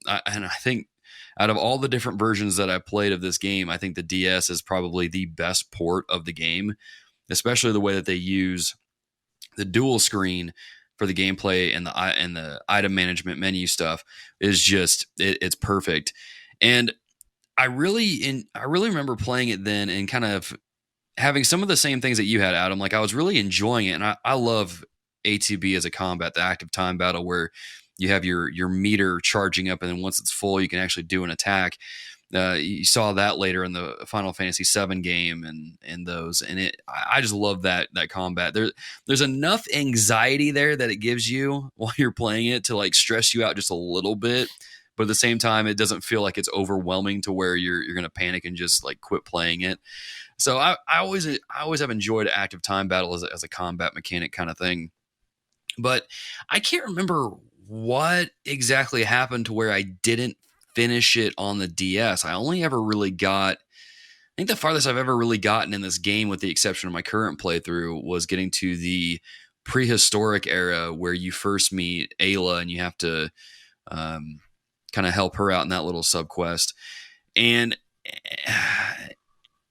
I think out of all the different versions that I played of this game, I think the DS is probably the best port of the game, especially the way that they use the dual screen for the gameplay and the item management menu stuff is just it's perfect. And I really remember playing it then and kind of having some of the same things that you had, Adam. Like I was really enjoying it, and I love ATB as a combat, the active time battle, where you have your meter charging up, and then once it's full, you can actually do an attack. You saw that later in the Final Fantasy VII game and those, and I just love that combat. There's enough anxiety there that it gives you while you're playing it to like stress you out just a little bit, but at the same time, it doesn't feel like it's overwhelming to where you're going to panic and just like quit playing it. So I always have enjoyed active time battle as a combat mechanic kind of thing. But I can't remember what exactly happened to where I didn't finish it on the DS. I only ever really got, I think the farthest I've ever really gotten in this game, with the exception of my current playthrough, was getting to the prehistoric era where you first meet Ayla and you have to kind of help her out in that little subquest. And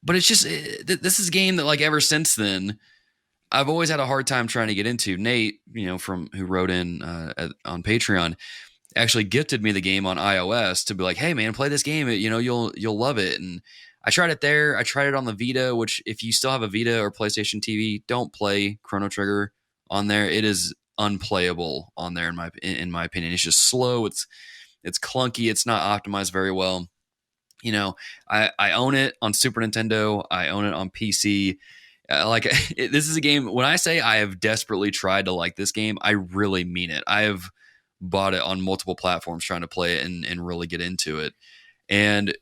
but it's just, this is a game that, like, ever since then, I've always had a hard time trying to get into. Nate, from who wrote in on Patreon, actually gifted me the game on iOS to be like, hey man, play this game. You'll love it. And I tried it there. I tried it on the Vita, which, if you still have a Vita or PlayStation TV, don't play Chrono Trigger on there. It is unplayable on there in my opinion. It's just slow. It's clunky. It's not optimized very well. I own it on Super Nintendo. I own it on PC. This is a game, when I say I have desperately tried to like this game, I really mean it. I have bought it on multiple platforms trying to play it and really get into it. And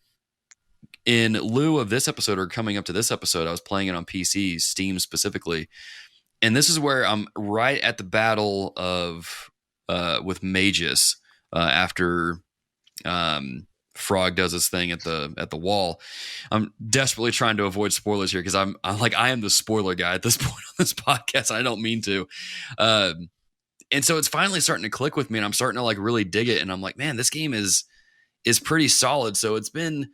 in lieu of this episode, or coming up to this episode, I was playing it on PC, Steam specifically. And this is where I'm right at the battle of with Magus after Frog does his thing at the wall. I'm desperately trying to avoid spoilers here because I am the spoiler guy at this point on this podcast. And I don't mean to. And so it's finally starting to click with me, and I'm starting to like really dig it. And I'm like, man, this game is pretty solid. So it's been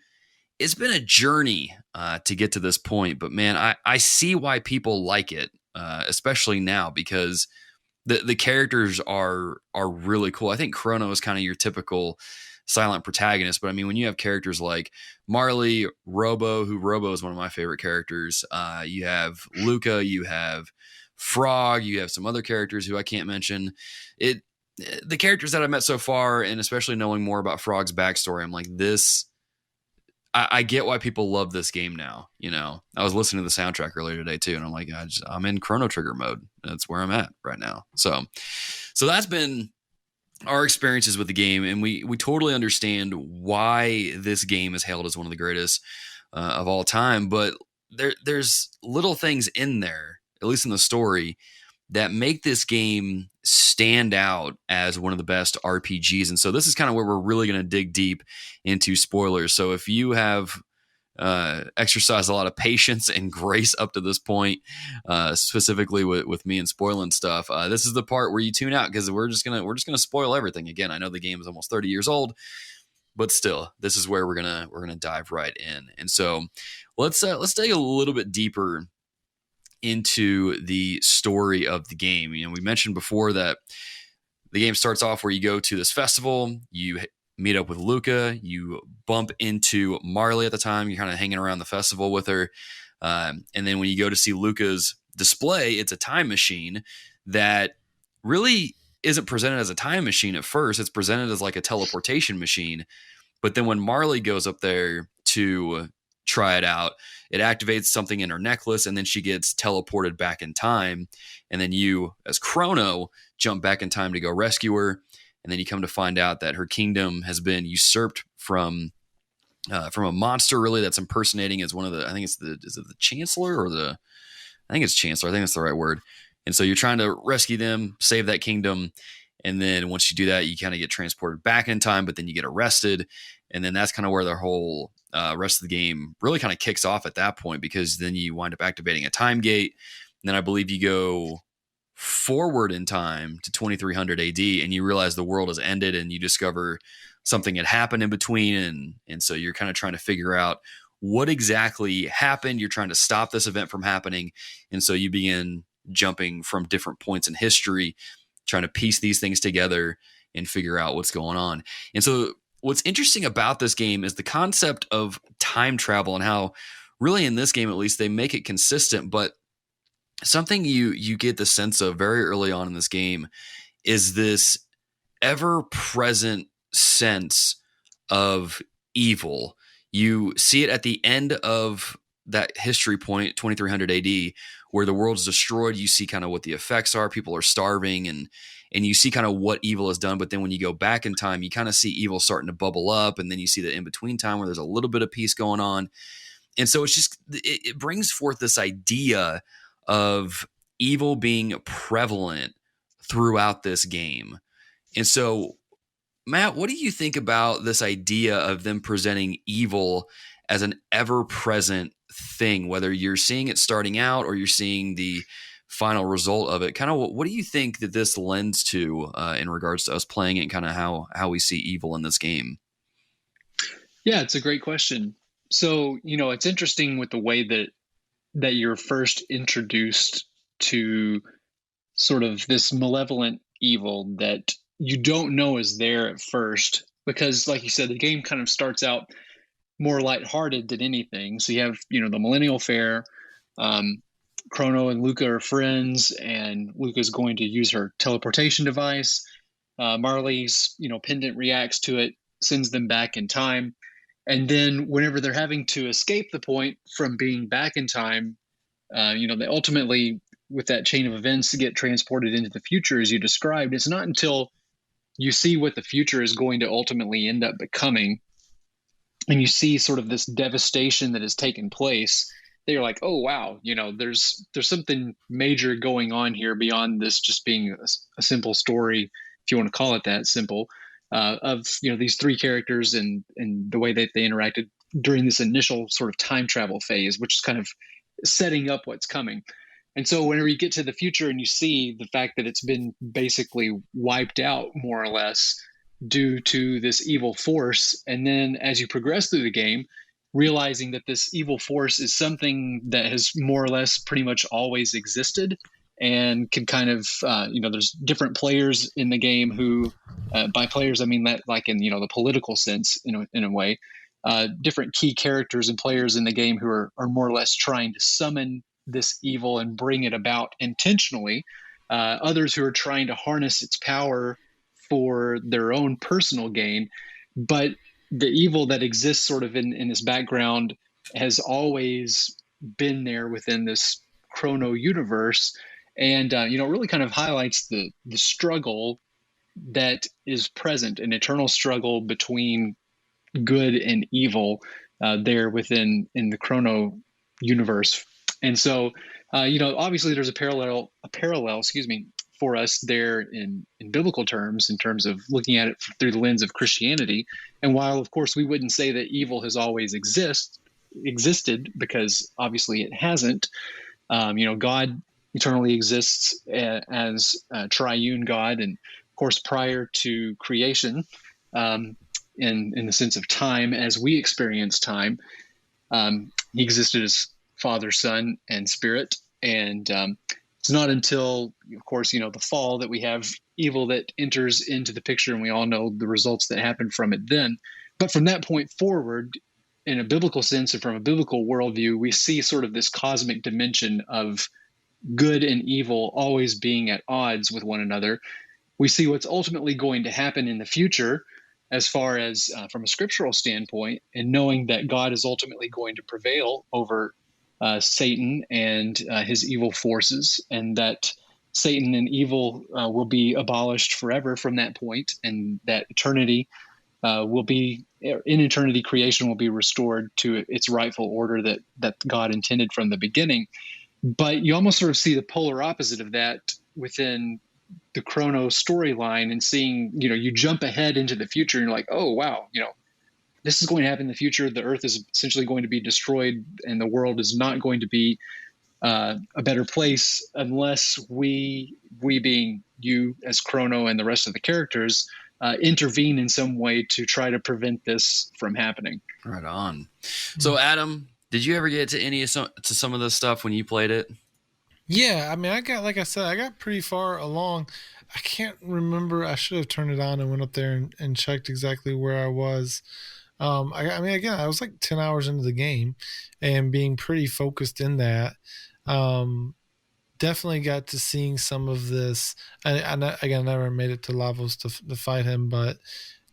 a journey to get to this point. But man, I see why people like it, especially now, because the characters are really cool. I think Chrono is kind of your typical silent protagonist, but I mean, when you have characters like Marley, Robo is one of my favorite characters. You have Luca, you have Frog, you have some other characters who I can't mention. The characters that I've met so far, and especially knowing more about Frog's backstory, I'm like, I get why people love this game now. I was listening to the soundtrack earlier today too, and I'm like, I'm in Chrono Trigger mode. That's where I'm at right now. So that's been our experiences with the game, and we totally understand why this game is hailed as one of the greatest of all time. But there's little things in there, at least in the story, that make this game stand out as one of the best RPGs. And so this is kind of where we're really going to dig deep into spoilers. So if you have exercised a lot of patience and grace up to this point, specifically with me and spoiling stuff, this is the part where you tune out, because we're just gonna spoil everything. Again, I know the game is almost 30 years old, but still, this is where we're gonna dive right in. And so let's dig a little bit deeper into the story of the game. We mentioned before that the game starts off where you go to this festival, you meet up with Luca, you bump into Marley at the time, you're kind of hanging around the festival with her. And then when you go to see Luca's display, it's a time machine that really isn't presented as a time machine at first. It's presented as like a teleportation machine. But then when Marley goes up there to try it out, it activates something in her necklace, and then she gets teleported back in time. And then you, as Chrono, jump back in time to go rescue her. And then you come to find out that her kingdom has been usurped from a monster, really, that's impersonating as one of the, I think it's is it the Chancellor or I think it's Chancellor. I think that's the right word. And so you're trying to rescue them, save that kingdom. And then once you do that, you kind of get transported back in time, but then you get arrested. And then that's kind of where the whole rest of the game really kind of kicks off at that point, because then you wind up activating a time gate. And then I believe you go forward in time to 2300 AD, and you realize the world has ended, and you discover something had happened in between. And so you're kind of trying to figure out what exactly happened. You're trying to stop this event from happening. And so you begin jumping from different points in history, trying to piece these things together and figure out what's going on. And so what's interesting about this game is the concept of time travel, and how really in this game, at least, they make it consistent. But something you get the sense of very early on in this game is this ever-present sense of evil. You see it at the end of that history point, 2300 AD, where the world's destroyed. You see kind of what the effects are. People are starving, and you see kind of what evil has done. But then when you go back in time, you kind of see evil starting to bubble up, and then you see the in-between time where there's a little bit of peace going on. And so it's just, it brings forth this idea of evil being prevalent throughout this game. And so, Matt, what do you think about this idea of them presenting evil as an ever-present thing, whether you're seeing it starting out or you're seeing the final result of it? Kind of what do you think that this lends to in regards to us playing it, and kind of how we see evil in this game? Yeah, it's a great question. So, it's interesting with the way that you're first introduced to sort of this malevolent evil that you don't know is there at first, because like you said, the game kind of starts out more lighthearted than anything. So you have, the Millennial Fair, Chrono and Luca are friends, and Luca's going to use her teleportation device. Marley's, pendant reacts to it, sends them back in time. And then whenever they're having to escape the point from being back in time, they ultimately, with that chain of events, get transported into the future, as you described. It's not until you see what the future is going to ultimately end up becoming, and you see sort of this devastation that has taken place, that you're like, oh, wow, there's something major going on here beyond this just being a simple story, if you want to call it that, simple, of these three characters and the way that they interacted during this initial sort of time travel phase, which is kind of setting up what's coming. And so whenever you get to the future and you see the fact that it's been basically wiped out more or less due to this evil force, and then as you progress through the game, realizing that this evil force is something that has more or less pretty much always existed, and can kind of, there's different players in the game who, by players, I mean that like in, the political sense, in a way, different key characters and players in the game who are more or less trying to summon this evil and bring it about intentionally. Others who are trying to harness its power for their own personal gain. But the evil that exists sort of in this background has always been there within this Chrono universe. And, it really kind of highlights the struggle that is present, an eternal struggle between good and evil there in the Chrono universe. And so, obviously there's a parallel, for us there in biblical terms, in terms of looking at it through the lens of Christianity. And while, of course, we wouldn't say that evil has always existed, because obviously it hasn't, God eternally exists as a triune God. And of course, prior to creation, in the sense of time, as we experience time, he existed as Father, Son, and Spirit. And it's not until, of course, the fall that we have evil that enters into the picture, and we all know the results that happen from it then. But from that point forward, in a biblical sense and from a biblical worldview, we see sort of this cosmic dimension of good and evil always being at odds with one another. We see what's ultimately going to happen in the future, as far as from a scriptural standpoint, and knowing that God is ultimately going to prevail over Satan and his evil forces, and that Satan and evil will be abolished forever from that point, and that eternity creation will be restored to its rightful order that God intended from the beginning. But you almost sort of see the polar opposite of that within the Chrono storyline, and seeing, you jump ahead into the future and you're like, oh, wow, this is going to happen in the future. The earth is essentially going to be destroyed, and the world is not going to be a better place unless we being you as Chrono and the rest of the characters, intervene in some way to try to prevent this from happening. Right on. So, Adam, did you ever get to some of this stuff when you played it? Yeah, I mean, I got pretty far along. I can't remember. I should have turned it on and went up there and checked exactly where I was. I mean, again, I was like 10 hours into the game and being pretty focused in that. Definitely got to seeing some of this. I never made it to Lavos to fight him, but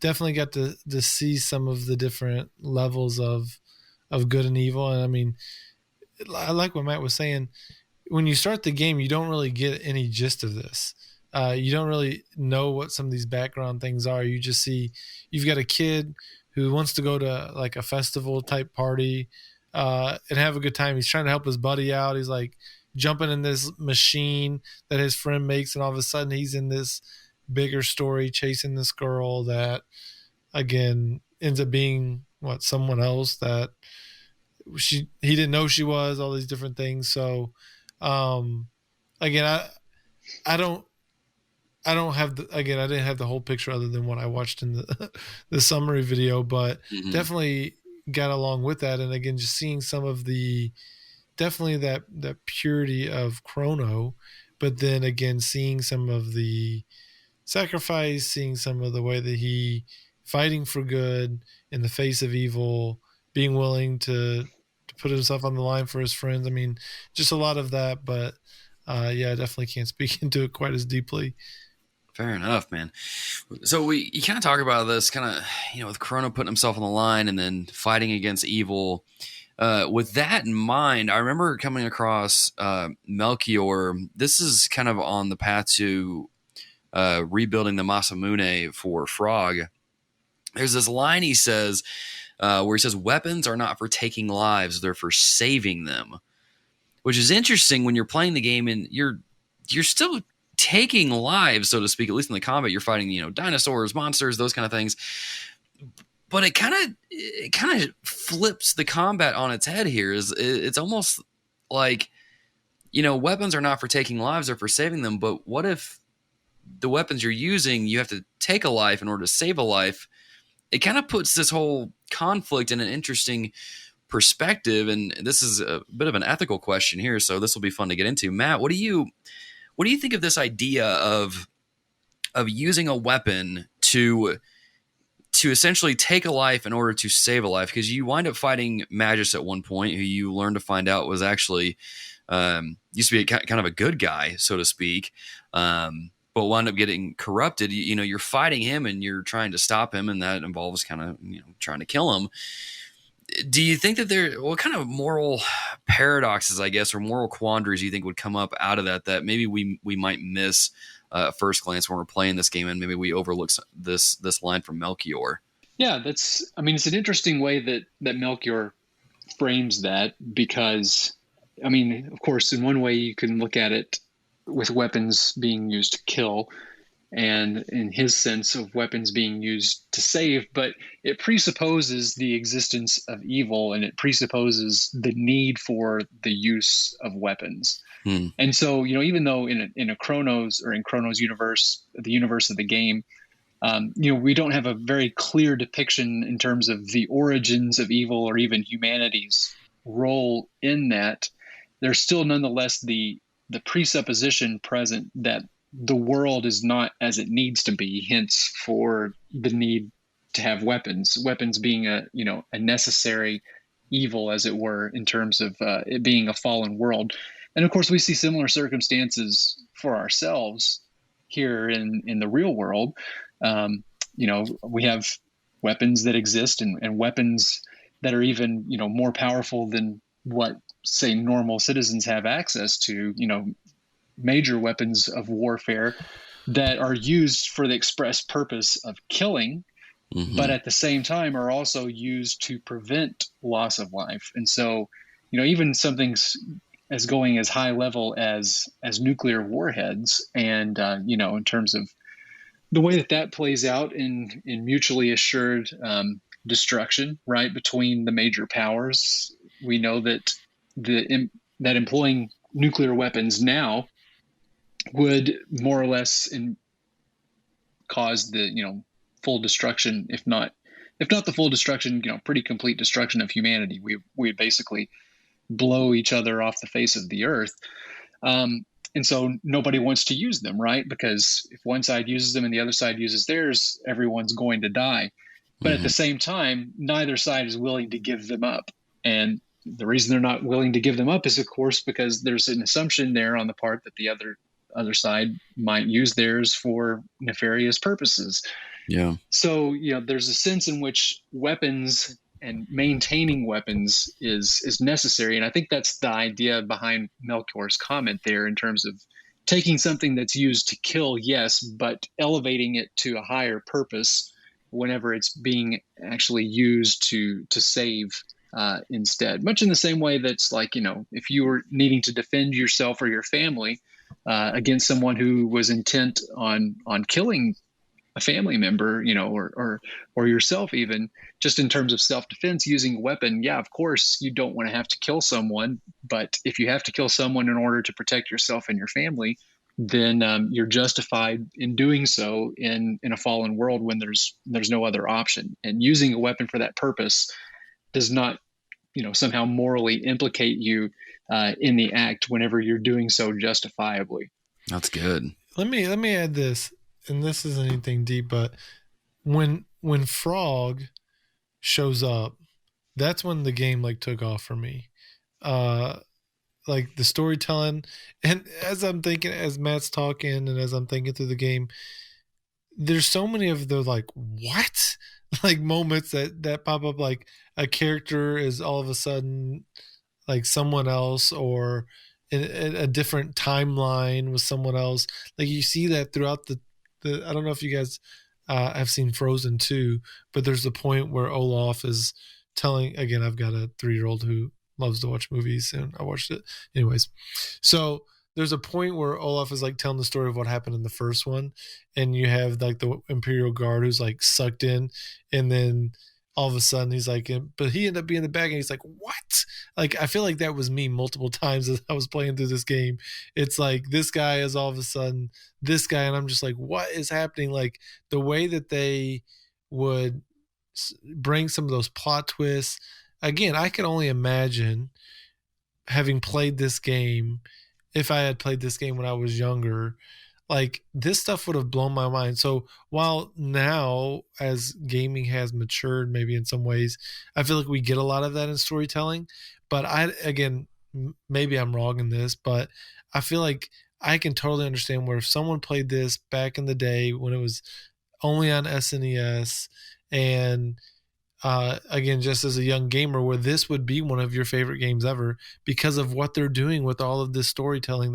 definitely got to see some of the different levels of good and evil. And I mean, I like what Matt was saying. When you start the game, you don't really get any gist of this. You don't really know what some of these background things are. You just see you've got a kid who wants to go to like a festival type party and have a good time. He's trying to help his buddy out. He's like jumping in this machine that his friend makes, and all of a sudden he's in this bigger story chasing this girl that, again, ends up being someone else that he didn't know she was. All these different things. So, again, I don't have I didn't have the whole picture other than what I watched in the summary video, but definitely got along with that. And again, just seeing some of definitely that purity of Chrono, but then again, seeing some of the sacrifice, seeing some of the way that he fighting for good in the face of evil, being willing to put himself on the line for his friends. I mean, just a lot of that, but I definitely can't speak into it quite as deeply. Fair enough, man. So you kind of talk about this kind of, with Chrono putting himself on the line and then fighting against evil. With that in mind, I remember coming across Melchior. This is kind of on the path to rebuilding the Masamune for Frog. There's this line he says where he says, "Weapons are not for taking lives; they're for saving them," which is interesting when you're playing the game and you're still taking lives, so to speak. At least in the combat, you're fighting, dinosaurs, monsters, those kind of things. But it kind of flips the combat on its head here. It's almost like, weapons are not for taking lives, they're for saving them. But what if the weapons you're using, you have to take a life in order to save a life? It kind of puts this whole conflict in an interesting perspective. And this is a bit of an ethical question here, so this will be fun to get into. Matt, what do you think of this idea of using a weapon to essentially take a life in order to save a life? Because you wind up fighting Magus at one point, who you learn to find out was actually used to be kind of a good guy, so to speak, but wound up getting corrupted. You're fighting him and you're trying to stop him, and that involves kind of trying to kill him. Do you think that what kind of moral paradoxes, I guess, or moral quandaries do you think would come up out of that maybe we might miss at first glance when we're playing this game, and maybe we overlook this line from Melchior? Yeah, it's an interesting way that Melchior frames that, because, of course, in one way you can look at it with weapons being used to kill, and in his sense of weapons being used to save, but it presupposes the existence of evil, and it presupposes the need for the use of weapons. And so, even though in Chrono's universe, the universe of the game, we don't have a very clear depiction in terms of the origins of evil or even humanity's role in that, there's still nonetheless the presupposition present that the world is not as it needs to be, hence for the need to have weapons being a necessary evil, as it were, in terms of it being a fallen world. And of course, we see similar circumstances for ourselves here in the real world. We have weapons that exist, and weapons that are even, more powerful than what, say, normal citizens have access to, major weapons of warfare that are used for the express purpose of killing, but at the same time are also used to prevent loss of life. And so, even something's as going as high level as nuclear warheads, and in terms of the way that plays out in mutually assured destruction, right, between the major powers. We know that that employing nuclear weapons now would more or less cause the full destruction, if not the full destruction, pretty complete destruction of humanity. We basically blow each other off the face of the earth. And so nobody wants to use them, right? Because if one side uses them and the other side uses theirs, everyone's going to die. But at the same time, neither side is willing to give them up. And the reason they're not willing to give them up is, of course, because there's an assumption there on the part that the other side might use theirs for nefarious purposes. Yeah. So, there's a sense in which weapons and maintaining weapons is necessary. And I think that's the idea behind Melchior's comment there, in terms of taking something that's used to kill, yes, but elevating it to a higher purpose whenever it's being actually used to save instead. Much in the same way that's like, if you were needing to defend yourself or your family against someone who was intent on killing a family member, or yourself, even just in terms of self-defense using a weapon. Yeah, of course you don't want to have to kill someone, but if you have to kill someone in order to protect yourself and your family, then you're justified in doing so in a fallen world when there's no other option. And using a weapon for that purpose does not, somehow morally implicate you in the act whenever you're doing so justifiably. That's good. Let me add this, and this isn't anything deep, but when Frog shows up, that's when the game like took off for me. Like the storytelling, and as Matt's talking and as I'm thinking through the game, there's so many of the like what like moments that pop up, like a character is all of a sudden like someone else, or in a different timeline with someone else. Like you see that throughout the I don't know if you guys have seen Frozen 2, but there's the point where Olaf is telling, again, I've got a 3-year-old who loves to watch movies, and I watched it anyways. So there's a point where Olaf is like telling the story of what happened in the first one, and you have like the Imperial Guard who's like sucked in, and then all of a sudden he's like, but he ended up being the bad guy. He's like, what? Like, I feel like that was me multiple times as I was playing through this game. It's like this guy is all of a sudden this guy, and I'm just like, what is happening? Like the way that they would bring some of those plot twists. Again, I can only imagine having played this game, if I had played this game when I was younger, like this stuff would have blown my mind. So while now as gaming has matured, maybe in some ways, I feel like we get a lot of that in storytelling, but maybe I'm wrong in this, but I feel like I can totally understand where if someone played this back in the day when it was only on SNES, and again, just as a young gamer, where this would be one of your favorite games ever because of what they're doing with all of this storytelling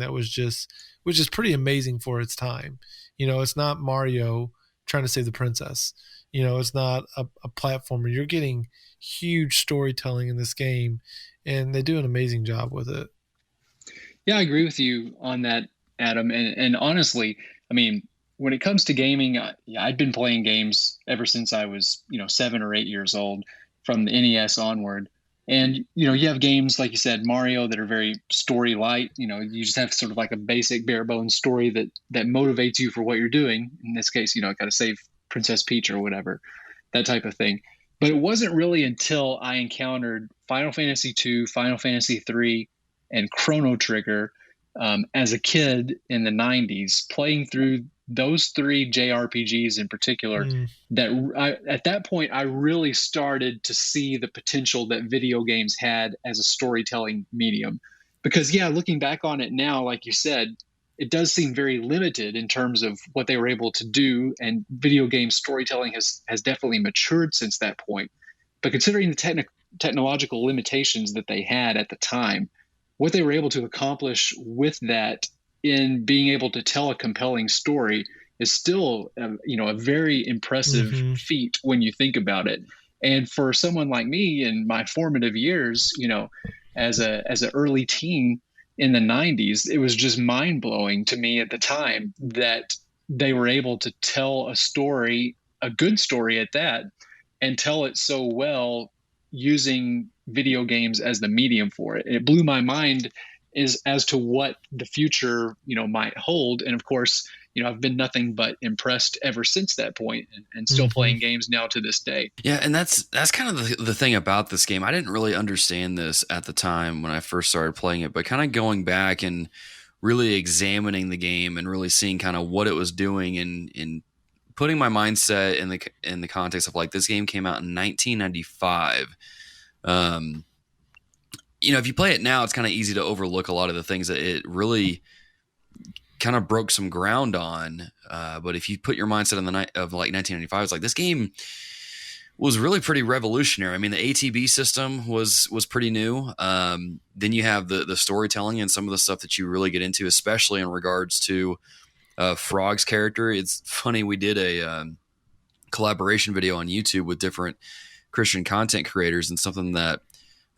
which is pretty amazing for its time. It's not Mario trying to save the princess. It's not a platformer. You're getting huge storytelling in this game, and they do an amazing job with it. Yeah, I agree with you on that, Adam. And honestly, I mean, when it comes to gaming, I'd been playing games ever since I was, 7 or 8 years old, from the NES onward. And, you have games, like you said, Mario, that are very story light. You just have sort of like a basic bare bones story that motivates you for what you're doing. In this case, got to save Princess Peach or whatever, that type of thing. But it wasn't really until I encountered Final Fantasy II, Final Fantasy III, and Chrono Trigger as a kid in the 90s, playing through those 3 JRPGs in particular, at that point, I really started to see the potential that video games had as a storytelling medium. Because, looking back on it now, like you said, it does seem very limited in terms of what they were able to do. And video game storytelling has definitely matured since that point. But considering the technological limitations that they had at the time, what they were able to accomplish with that in being able to tell a compelling story is still, a very impressive feat when you think about it. And for someone like me in my formative years, as an early teen in the 90s, it was just mind blowing to me at the time that they were able to tell a story, a good story at that, and tell it so well using video games as the medium for it. And it blew my mind as to what the future, might hold. And of course, I've been nothing but impressed ever since that point, and still playing games now to this day. Yeah, and that's kind of the thing about this game. I didn't really understand this at the time when I first started playing it, but kind of going back and really examining the game and really seeing kind of what it was doing, and putting my mindset in the context of like this game came out in 1995. If you play it now, it's kind of easy to overlook a lot of the things that it really kind of broke some ground on. But if you put your mindset in the night of like 1995, it's like this game was really pretty revolutionary. I mean, the ATB system was pretty new. Then you have the storytelling and some of the stuff that you really get into, especially in regards to Frog's character. It's funny, we did a collaboration video on YouTube with different Christian content creators, and something that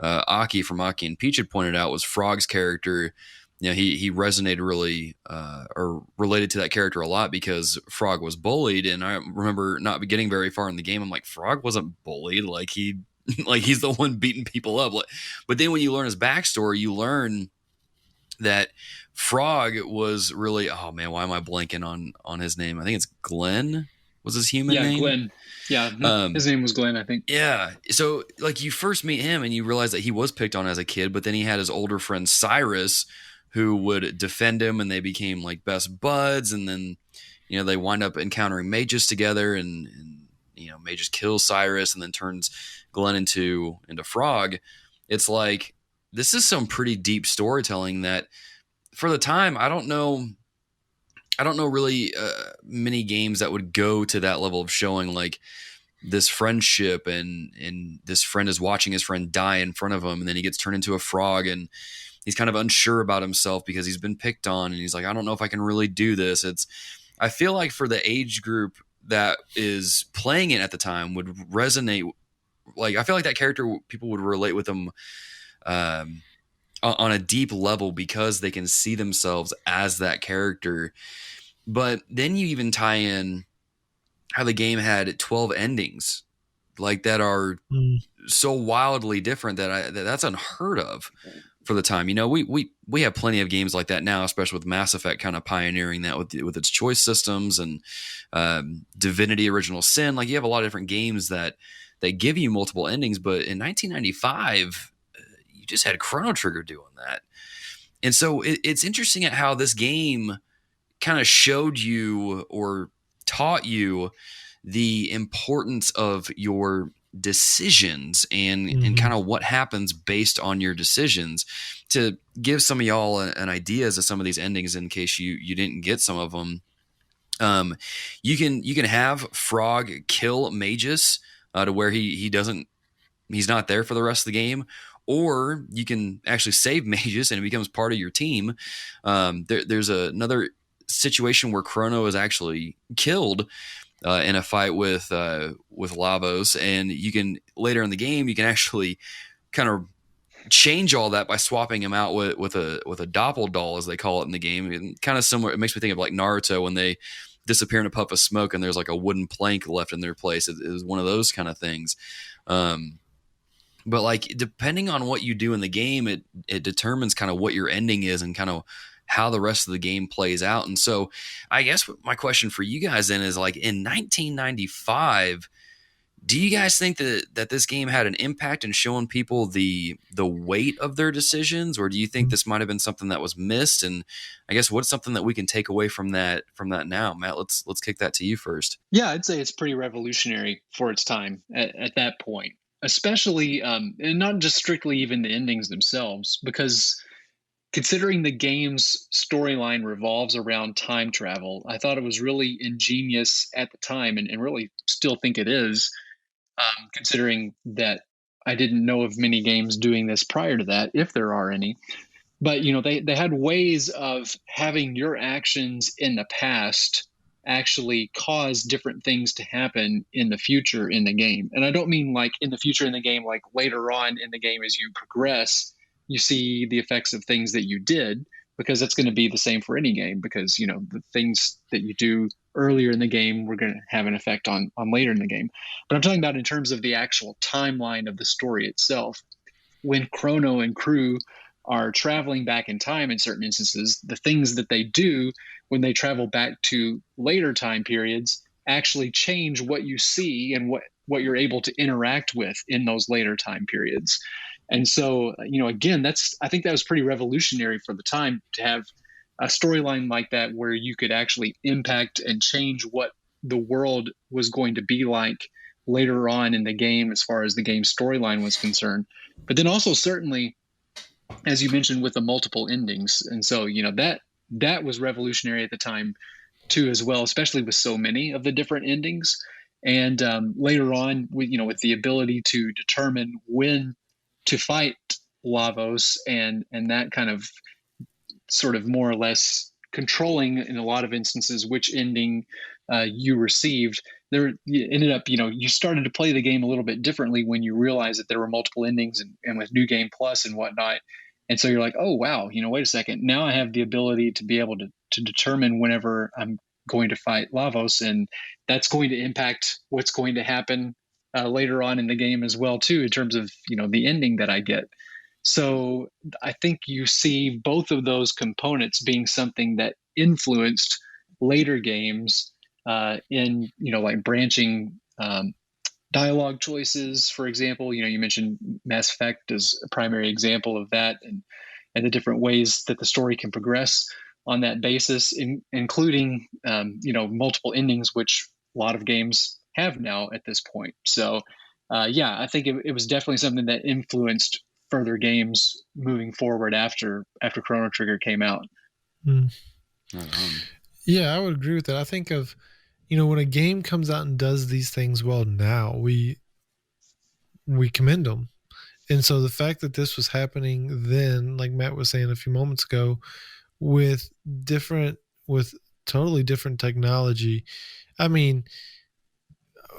Aki from Aki and Peach had pointed out was Frog's character. You know, he resonated really or related to that character a lot because Frog was bullied, and I remember not getting very far in the game. I'm like, Frog wasn't bullied, like he's the one beating people up. But then when you learn his backstory, you learn that Frog was really, oh man, why am I blanking on his name? I think it's Glenn was his human name. Yeah, Glenn. Yeah, his name was Glenn, I think. Yeah. So like you first meet him and you realize that he was picked on as a kid, but then he had his older friend Cyrus who would defend him, and they became like best buds. And then, you know, they wind up encountering mages together, and you know, mages kills Cyrus and then turns Glenn into Frog. It's like, this is some pretty deep storytelling that for the time, I don't know really many games that would go to that level of showing like this friendship, and this friend is watching his friend die in front of him, and then he gets turned into a frog, and he's kind of unsure about himself because he's been picked on, and he's like, I don't know if I can really do this. I feel like for the age group that is playing it at the time would resonate. Like, I feel like that character, people would relate with him on a deep level because they can see themselves as that character. But then you even tie in how the game had 12 endings, like that are so wildly different that's unheard of for the time. You know, we have plenty of games like that now, especially with Mass Effect kind of pioneering that with its choice systems, and Divinity Original Sin. Like, you have a lot of different games that give you multiple endings, but in 1995, you just had Chrono Trigger doing that. And so it's interesting at how this game kind of showed you or taught you the importance of your decisions and kind of what happens based on your decisions, to give some of y'all an idea as to some of these endings in case you didn't get some of them. You can have Frog kill Magus to where he's not there for the rest of the game, or you can actually save Magus and it becomes part of your team. There's another situation where Chrono is actually killed in a fight with Lavos, and you can later in the game you can actually kind of change all that by swapping him out with a doppeldoll, as they call it in the game. And kind of similar, it makes me think of like Naruto when they disappear in a puff of smoke and there's like a wooden plank left in their place. It is one of those kind of things. But like, depending on what you do in the game, it determines kind of what your ending is and kind of how the rest of the game plays out. And so I guess my question for you guys then is, like, in 1995, do you guys think that this game had an impact in showing people the weight of their decisions, or do you think this might have been something that was missed? And I guess what's something that we can take away from that now? Matt, let's kick that to you first. Yeah, I'd say it's pretty revolutionary for its time at that point, especially and not just strictly even the endings themselves, because considering the game's storyline revolves around time travel, I thought it was really ingenious at the time, and really still think it is, considering that I didn't know of many games doing this prior to that, if there are any. But, you know, they had ways of having your actions in the past actually cause different things to happen in the future in the game. And I don't mean like in the future in the game, like later on in the game as you progress, you see the effects of things that you did, because that's going to be the same for any game, because, you know, the things that you do earlier in the game we're going to have an effect on later in the game. But I'm talking about in terms of the actual timeline of the story itself. When Chrono and crew are traveling back in time in certain instances, the things that they do when they travel back to later time periods actually change what you see and what you're able to interact with in those later time periods. And so, you know, again, I think that was pretty revolutionary for the time, to have a storyline like that where you could actually impact and change what the world was going to be like later on in the game as far as the game storyline was concerned. But then also certainly, as you mentioned, with the multiple endings. And so, you know, that was revolutionary at the time too, as well, especially with so many of the different endings. And later on, with the ability to determine when to fight Lavos, and that kind of sort of more or less controlling in a lot of instances which ending you received. You ended up, you started to play the game a little bit differently when you realized that there were multiple endings and with New Game Plus and whatnot. And so you're like, oh, wow, wait a second. Now I have the ability to be able to determine whenever I'm going to fight Lavos, and that's going to impact what's going to happen later on in the game as well, too, in terms of, the ending that I get. So I think you see both of those components being something that influenced later games in, like branching dialogue choices, for example. You mentioned Mass Effect as a primary example of that, and the different ways that the story can progress on that basis, including, multiple endings, which a lot of games have now at this point. So, I think it was definitely something that influenced further games moving forward after Chrono Trigger came out. Yeah, I would agree with that. I think of, when a game comes out and does these things well now, we commend them. And so the fact that this was happening then, like Matt was saying a few moments ago, with totally different technology. I mean,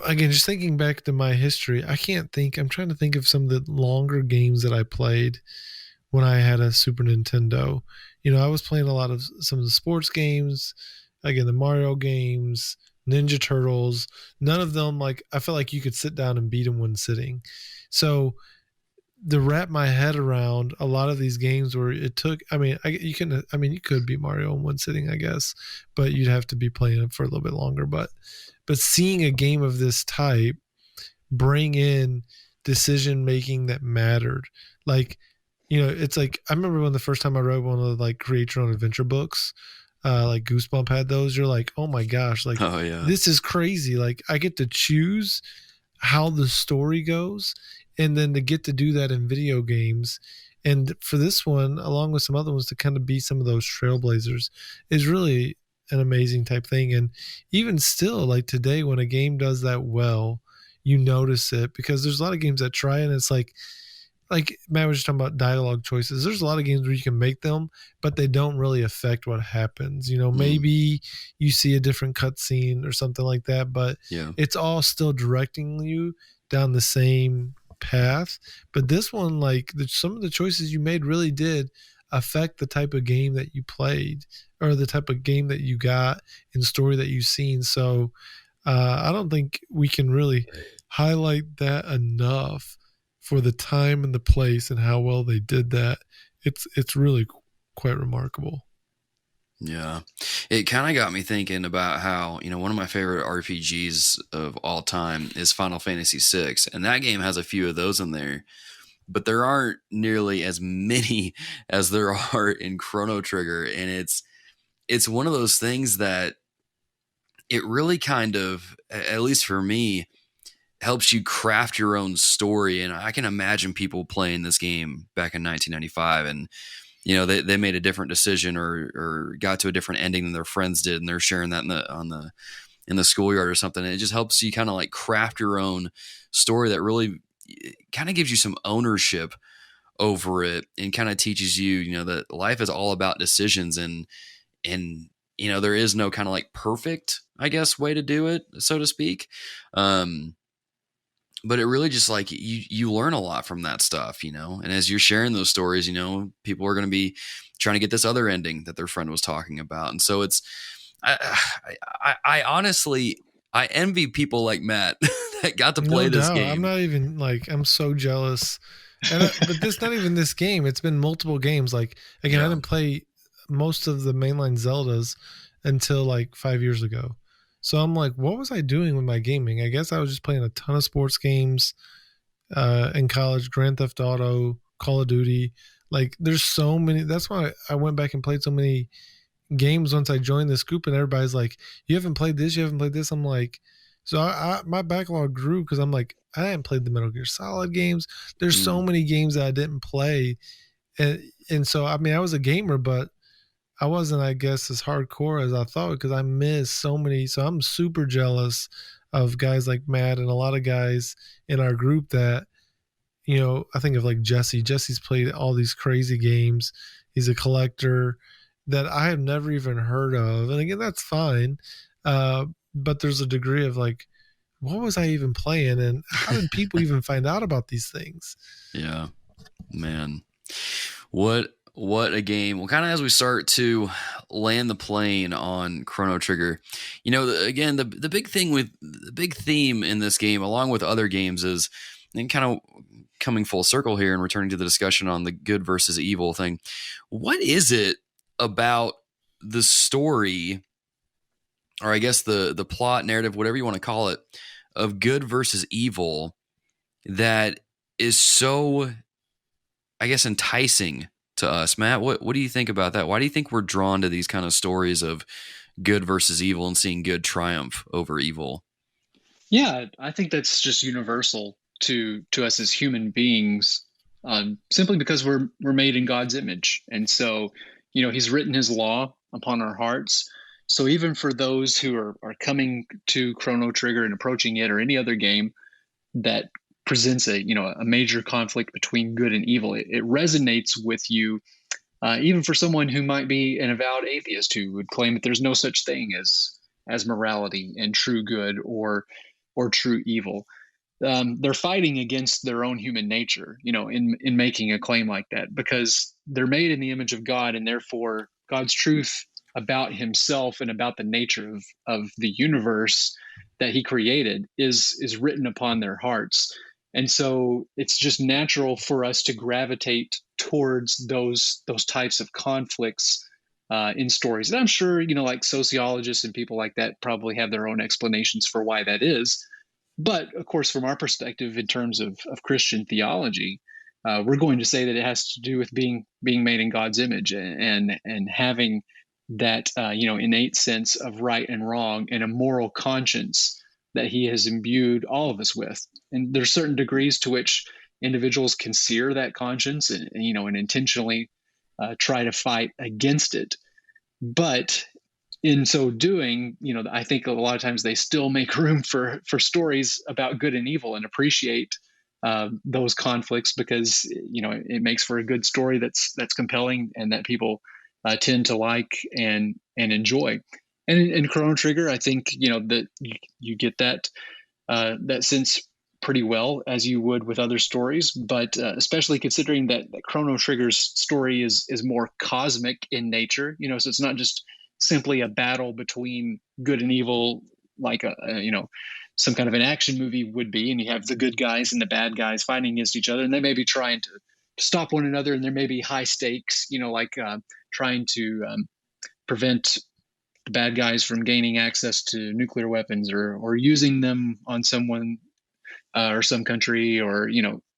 again, just thinking back to my history, I'm trying to think of some of the longer games that I played when I had a Super Nintendo. I was playing a lot of some of the sports games, again, the Mario games, Ninja Turtles. None of them, I felt like you could sit down and beat them one sitting. So to wrap my head around a lot of these games where it took, you could beat Mario in one sitting, I guess, but you'd have to be playing it for a little bit longer. But seeing a game of this type bring in decision making that mattered, it's like, I remember when the first time I read one of the Create Your Own Adventure books, like Goosebump had those. You're like, oh my gosh, this is crazy. I get to choose how the story goes, and then to get to do that in video games. And for this one, along with some other ones, to kind of be some of those trailblazers is really an amazing type thing. And even still, today, when a game does that well, you notice it, because there's a lot of games that try, and it's like Matt was just talking about dialogue choices. There's a lot of games where you can make them, but they don't really affect what happens. Maybe you see a different cutscene or something like that, but it's all still directing you down the same path. But this one, some of the choices you made really did affect the type of game that you played, or the type of game that you got and story that you've seen. So I don't think we can really highlight that enough for the time and the place and how well they did that. It's really quite remarkable. Yeah. It kind of got me thinking about how, one of my favorite RPGs of all time is Final Fantasy VI. And that game has a few of those in there, but there aren't nearly as many as there are in Chrono Trigger. And it's one of those things that it really kind of, at least for me, helps you craft your own story. And I can imagine people playing this game back in 1995 and, they made a different decision or got to a different ending than their friends did, and they're sharing that in the schoolyard or something. And it just helps you kind of craft your own story that really kind of gives you some ownership over it, and kind of teaches you, that life is all about decisions, and there is no kind of perfect, I guess, way to do it, so to speak. But it really just you learn a lot from that stuff, and as you're sharing those stories, people are going to be trying to get this other ending that their friend was talking about. And so I honestly, I envy people like Matt that got to play this game. I'm not even I'm so jealous. But this, not even this game. It's been multiple games. I didn't play most of the mainline Zeldas until 5 years ago. So I'm like, what was I doing with my gaming? I guess I was just playing a ton of sports games in college, Grand Theft Auto, Call of Duty. There's so many. That's why I went back and played so many games once I joined this group, and everybody's like, you haven't played this, you haven't played this. I'm like, so my backlog grew, because I'm like, I hadn't played the Metal Gear Solid games. There's so many games that I didn't play. And so, I was a gamer, but I wasn't, I guess, as hardcore as I thought, because I missed so many. So I'm super jealous of guys like Matt and a lot of guys in our group that, I think of like Jesse. Jesse's played all these crazy games. He's a collector that I have never even heard of. And again, that's fine. But there's a degree of like, what was I even playing? And how did people even find out about these things? Yeah, man. What a game. Well, kind of as we start to land the plane on Chrono Trigger, again, the big thing with the big theme in this game, along with other games, is, and kind of coming full circle here and returning to the discussion on the good versus evil thing. What is it about the story, or I guess the plot, narrative, whatever you want to call it, of good versus evil that is so, I guess, enticing to us? Matt, what do you think about that? Why do you think we're drawn to these kind of stories of good versus evil and seeing good triumph over evil? Yeah, I think that's just universal to us as human beings, simply because we're made in God's image. And so, he's written his law upon our hearts. So even for those who are coming to Chrono Trigger and approaching it, or any other game that presents a major conflict between good and evil, it resonates with you, even for someone who might be an avowed atheist who would claim that there's no such thing as morality and true good or true evil. They're fighting against their own human nature, in making a claim like that, because they're made in the image of God, and therefore God's truth about himself and about the nature of the universe that he created is written upon their hearts. And so it's just natural for us to gravitate towards those types of conflicts in stories. And I'm sure, like sociologists and people like that probably have their own explanations for why that is. But of course, from our perspective, in terms of Christian theology, we're going to say that it has to do with being made in God's image and having that innate sense of right and wrong and a moral conscience that he has imbued all of us with. And there's certain degrees to which individuals can sear that conscience and intentionally try to fight against it. But in so doing, I think a lot of times they still make room for stories about good and evil and appreciate those conflicts, because it makes for a good story that's compelling and that people tend to like and enjoy. And in Chrono Trigger, I think that you get that sense pretty well, as you would with other stories, but especially considering that Chrono Trigger's story is more cosmic in nature. So it's not just simply a battle between good and evil, like some kind of an action movie would be, and you have the good guys and the bad guys fighting against each other, and they may be trying to stop one another, and there may be high stakes, like trying to prevent the bad guys from gaining access to nuclear weapons or using them on someone or some country, or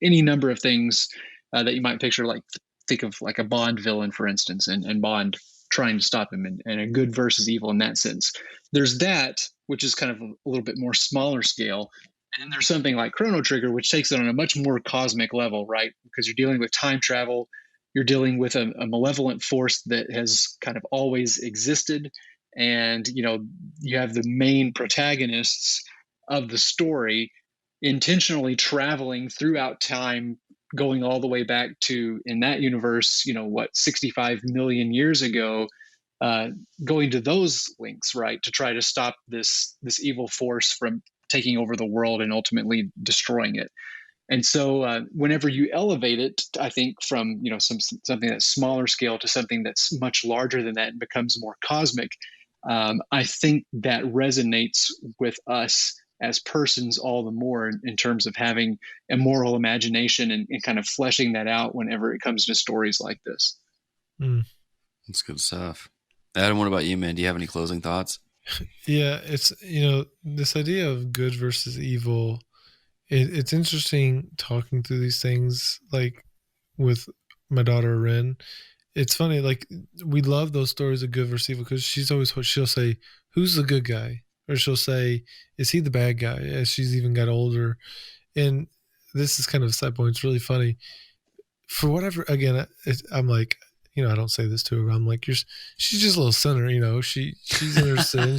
any number of things that you might picture, like think of like a Bond villain, for instance, and Bond trying to stop him, and a good versus evil in that sense. There's that, which is kind of a little bit more smaller scale. And there's something like Chrono Trigger, which takes it on a much more cosmic level, right? Because you're dealing with time travel, you're dealing with a malevolent force that has kind of always existed. And, you have the main protagonists of the story intentionally traveling throughout time, going all the way back to, in that universe, 65 million years ago, going to those links, right, to try to stop this evil force from taking over the world and ultimately destroying it. And so whenever you elevate it, I think from something that's smaller scale to something that's much larger than that and becomes more cosmic, I think that resonates with us as persons all the more in terms of having a moral imagination and kind of fleshing that out whenever it comes to stories like this. That's good stuff. Adam, what about you, man? Do you have any closing thoughts? Yeah, it's, this idea of good versus evil, it's interesting talking through these things, like with my daughter, Ren. It's funny, like we love those stories of good versus evil, because she'll say, who's the good guy? Or she'll say, is he the bad guy? As she's even got older. And this is kind of a side point. It's really funny. For whatever, again, I'm like, I don't say this to her, but I'm like, she's just a little sinner, she's in her sin.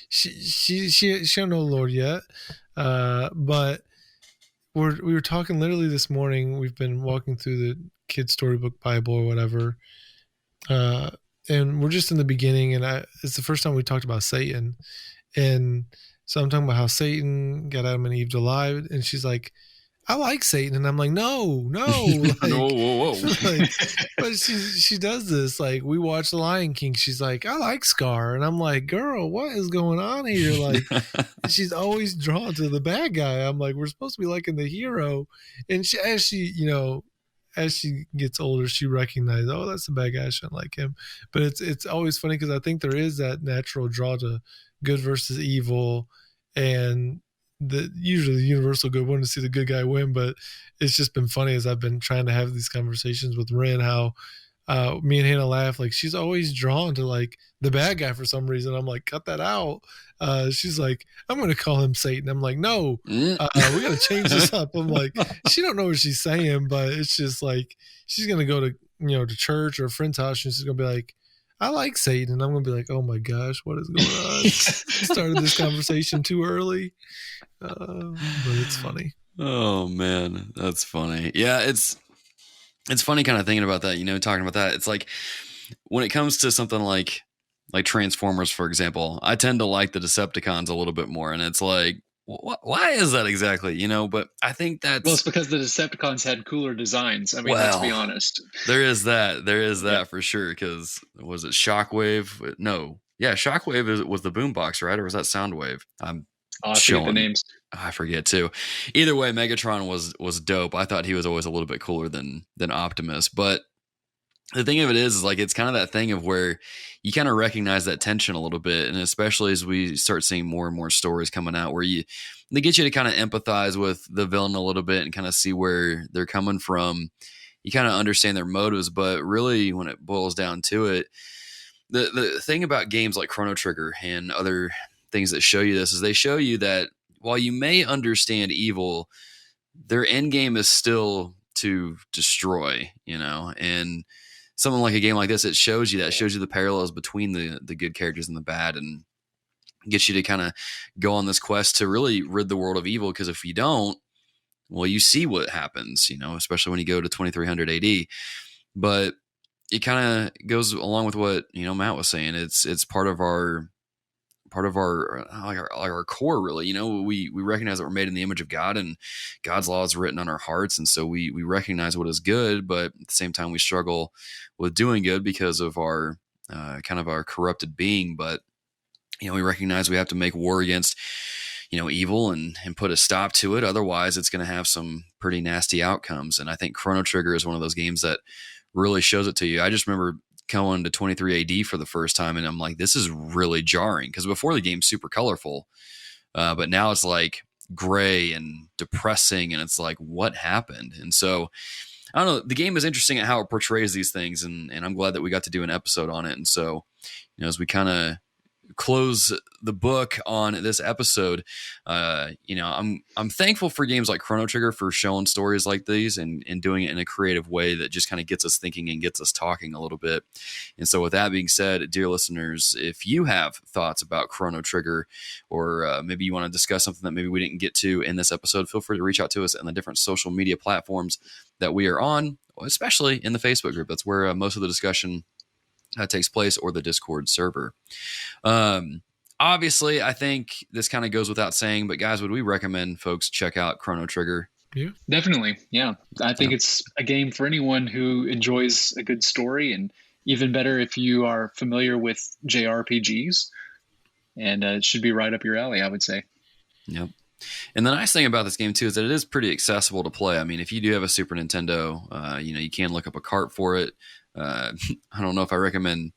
She don't know the Lord yet. But we were talking literally this morning. We've been walking through the kid's storybook Bible or whatever. And we're just in the beginning, and it's the first time we talked about Satan. And so I'm talking about how Satan got Adam and Eve to lie, and she's like, I like Satan. And I'm like, no. Like, whoa. like, but she does this. Like, we watch The Lion King. She's like, I like Scar. And I'm like, girl, what is going on here? Like, she's always drawn to the bad guy. I'm like, we're supposed to be liking the hero. And as she gets older, she recognizes, oh, that's the bad guy. I shouldn't like him. But it's always funny because I think there is that natural draw to good versus evil, and usually the universal good one to see the good guy win. But it's just been funny as I've been trying to have these conversations with Ren, how me and Hannah laugh. Like, she's always drawn to like the bad guy for some reason. I'm like, cut that out. She's like, I'm going to call him Satan. I'm like, no, we got to change this up. I'm like, she don't know what she's saying, but it's just like, she's going to go to, to church or a friend's house, and she's going to be like, I like Satan. And I'm going to be like, oh my gosh, what is going on? Started this conversation too early. But it's funny. Oh man, that's funny. Yeah, it's funny kind of thinking about that, talking about that. It's like when it comes to something like Transformers, for example, I tend to like the Decepticons a little bit more. And it's like, why is that exactly? But I think that's... Well, it's because the Decepticons had cooler designs. I mean, let's be honest. There is that for sure. Because was it Shockwave? No. Yeah, Shockwave was the boombox, right? Or was that Soundwave? I forget the names. I forget too. Either way, Megatron was dope. I thought he was always a little bit cooler than Optimus. But the thing of it is like, it's kind of that thing of where you kind of recognize that tension a little bit. And especially as we start seeing more and more stories coming out where they get you to kind of empathize with the villain a little bit and kind of see where they're coming from. You kind of understand their motives, but really when it boils down to it, the thing about games like Chrono Trigger and other things that show you this is they show you that while you may understand evil, their end game is still to destroy, and something like a game like this, it shows you the parallels between the good characters and the bad, and gets you to kind of go on this quest to really rid the world of evil. Because if you don't, well, you see what happens, especially when you go to 2300 AD. But it kind of goes along with what, Matt was saying. It's part of our core, really. We recognize that we're made in the image of God, and God's law is written on our hearts. And so we recognize what is good, but at the same time we struggle with doing good because of our kind of our corrupted being. But, we recognize we have to make war against, evil and put a stop to it. Otherwise it's going to have some pretty nasty outcomes. And I think Chrono Trigger is one of those games that really shows it to you. I just remember going to 23 AD for the first time, and I'm like, this is really jarring, because before the game's super colorful, but now it's like gray and depressing, and it's like, what happened? And so I don't know, the game is interesting at how it portrays these things, and I'm glad that we got to do an episode on it. And so, as we kind of close the book on this episode, I'm thankful for games like Chrono Trigger for showing stories like these and doing it in a creative way that just kind of gets us thinking and gets us talking a little bit. And so with that being said, dear listeners, if you have thoughts about Chrono Trigger, or maybe you want to discuss something that maybe we didn't get to in this episode, feel free to reach out to us on the different social media platforms that we are on, especially in the Facebook group. That's where most of the discussion takes place, or the Discord server. Obviously, I think this kind of goes without saying, but guys, would we recommend folks check out Chrono Trigger? Yeah, definitely. Yeah, I think it's a game for anyone who enjoys a good story, and even better if you are familiar with JRPGs, and it should be right up your alley, I would say. Yep. And the nice thing about this game too is that it is pretty accessible to play. I mean, if you do have a Super Nintendo, you can look up a cart for it. I don't know if I recommend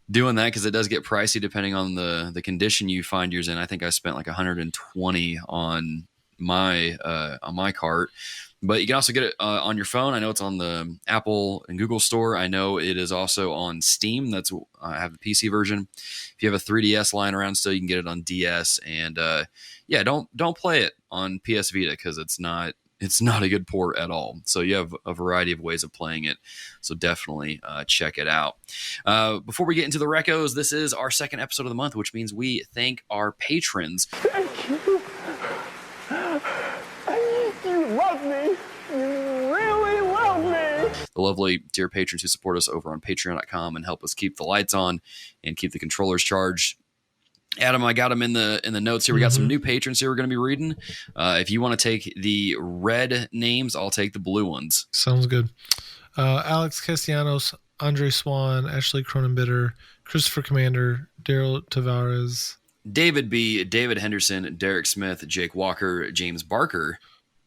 doing that, because it does get pricey depending on the condition you find yours in. I think I spent like $120 on my cart, but you can also get it on your phone. I know it's on the Apple and Google store. I know it is also on Steam. I have the PC version. If you have a 3DS lying around still, you can get it on DS. And don't play it on PS Vita, because it's not it's not a good port at all. So you have a variety of ways of playing it. So definitely check it out. Before we get into the recos, this is our second episode of the month, which means we thank our patrons. Thank you. You love me. You really love me. The lovely dear patrons who support us over on patreon.com and help us keep the lights on and keep the controllers charged. Adam, I got them in the notes here. We got some new patrons here we're going to be reading. If you want to take the red names, I'll take the blue ones. Sounds good. Alex Castellanos, Andre Swan, Ashley Cronenbitter, Christopher Commander, Daryl Tavares, David B., David Henderson, Derek Smith, Jake Walker, James Barker,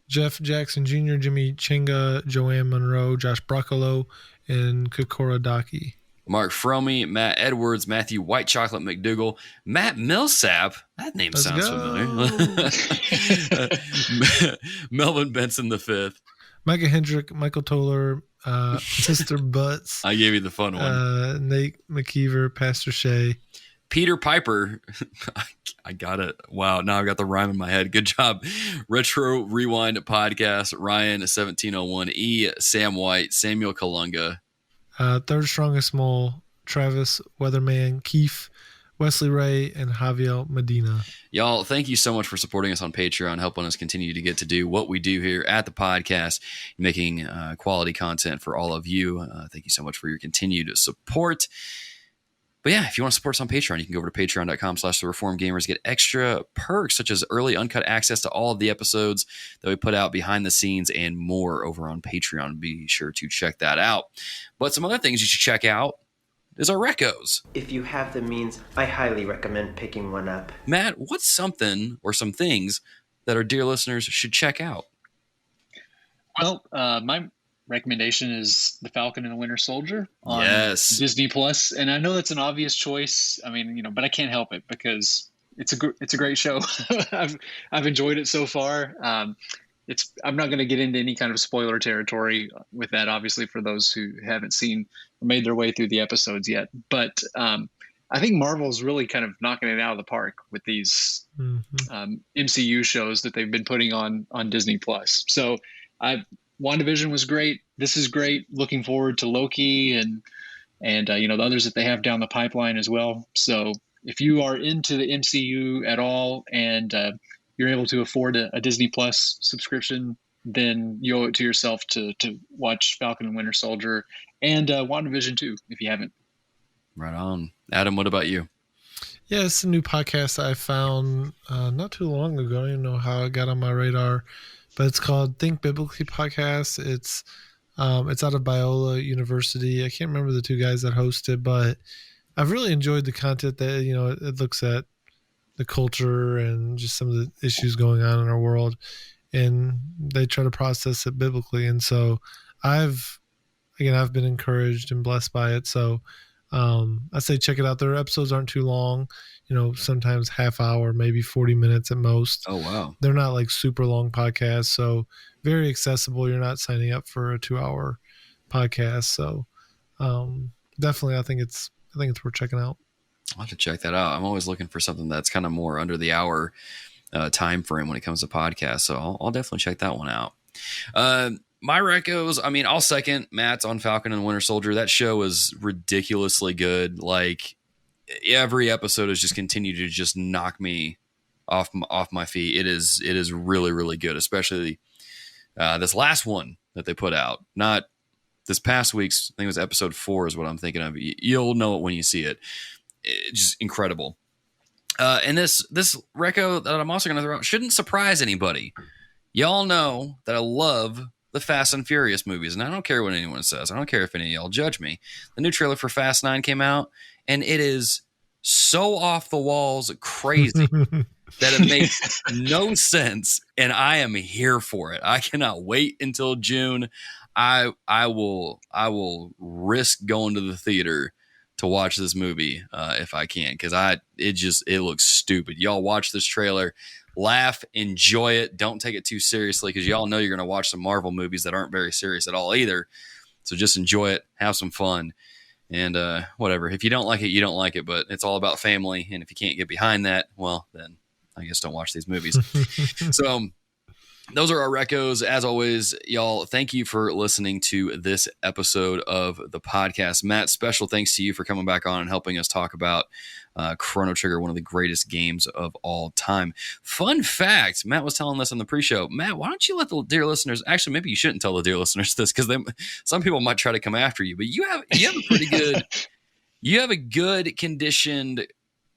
Jeff Jackson Jr., Jimmy Chinga, Joanne Monroe, Josh Broccolo, and Kokora Daki. Mark Fromey, Matt Edwards, Matthew White Chocolate McDougal, Matt Millsap. That name sounds familiar. Melvin Benson V. Micah Hendrick, Michael Toller, Mr. Butts. I gave you the fun one. Nate McKeever, Pastor Shea. Peter Piper. I got it. Wow. Now I've got the rhyme in my head. Good job. Retro Rewind Podcast. Ryan 1701E. Sam White. Samuel Kalunga. Third Strongest Mole, Travis Weatherman, Keith, Wesley Ray, and Javier Medina. Y'all, thank you so much for supporting us on Patreon, helping us continue to get to do what we do here at the podcast, making quality content for all of you. Thank you so much for your continued support. But yeah, if you want to support us on Patreon, you can go over to patreon.com/thereformedgamers, get extra perks such as early uncut access to all of the episodes that we put out behind the scenes and more over on Patreon. Be sure to check that out. But some other things you should check out is our recos. If you have the means, I highly recommend picking one up. Matt, what's something or some things that our dear listeners should check out? Well, my recommendation is The Falcon and the Winter Soldier on Disney Plus, and I know that's an obvious choice. I mean, but I can't help it because it's a great show. I've enjoyed it so far. I'm not going to get into any kind of spoiler territory with that, obviously, for those who haven't seen or made their way through the episodes yet. But I think Marvel's really kind of knocking it out of the park with these MCU shows that they've been putting on Disney Plus. So WandaVision was great. This is great. Looking forward to Loki and the others that they have down the pipeline as well. So if you are into the MCU at all and you're able to afford a Disney Plus subscription, then you owe it to yourself to watch Falcon and Winter Soldier and WandaVision too, if you haven't. Right on. Adam, what about you? Yeah, it's a new podcast I found not too long ago. I don't know how it got on my radar, but it's called Think Biblically Podcast. It's out of Biola University. I can't remember the two guys that host it, but I've really enjoyed the content that, it looks at the culture and just some of the issues going on in our world, and they try to process it biblically. And so I've been encouraged and blessed by it. So I say check it out. Their episodes aren't too long, sometimes half hour, maybe 40 minutes at most. Oh, wow. They're not like super long podcasts. So very accessible. You're not signing up for a 2-hour podcast. So definitely, I think it's worth checking out. I'll have to check that out. I'm always looking for something that's kind of more under the hour time frame when it comes to podcasts. So I'll definitely check that one out. My recos, I'll second Matt's on Falcon and Winter Soldier. That show is ridiculously good. Like every episode has just continued to just knock me off my feet. It is really, really good, especially this last one that they put out. Not this past week's, I think it was episode 4 is what I'm thinking of. You'll know it when you see it. It's just incredible. And this reco that I'm also going to throw out shouldn't surprise anybody. Y'all know that I love the Fast and Furious movies, and I don't care what anyone says. I don't care if any of y'all judge me. The new trailer for Fast 9 came out, and it is so off the walls crazy that it makes no sense, and I am here for it. I cannot wait until June. I will risk going to the theater to watch this movie if I can, because it looks stupid. Y'all watch this trailer, laugh, enjoy it. Don't take it too seriously, because y'all know you're going to watch some Marvel movies that aren't very serious at all either. So just enjoy it, have some fun, and whatever. If you don't like it, you don't like it, but it's all about family, and if you can't get behind that, well, then I guess don't watch these movies. So Those are our recos. As always, y'all, thank you for listening to this episode of the podcast. Matt, special thanks to you for coming back on and helping us talk about Chrono Trigger, one of the greatest games of all time. Fun fact, Matt was telling us on the pre-show. Matt, why don't you let the dear listeners, actually, maybe you shouldn't tell the dear listeners this because some people might try to come after you, but you have a pretty good, you have a good conditioned